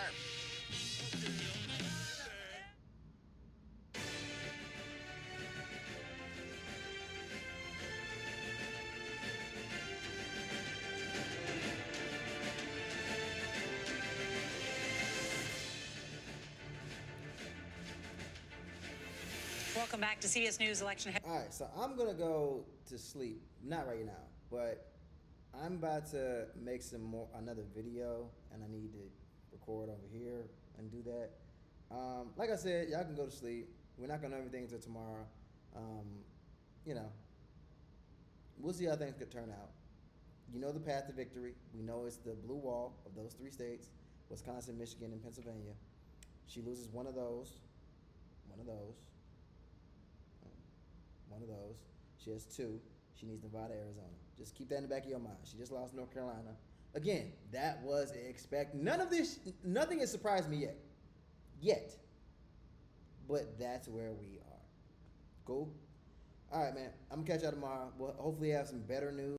Welcome back to CBS News Election. All right, so I'm gonna go to sleep. Not right now, but I'm about to make another video, and I need to record over here and do that. Like I said, y'all can go to sleep. We're not gonna know everything until tomorrow. You know, we'll see how things could turn out. You know the path to victory. We know it's the blue wall of those 3 states: Wisconsin, Michigan, and Pennsylvania. She loses one of those. She has 2. She needs Nevada, Arizona. Just keep that in the back of your mind. She just lost North Carolina. Again, that was nothing has surprised me yet. But that's where we are. Cool? All right, man. I'm gonna catch y'all tomorrow. We'll hopefully have some better news.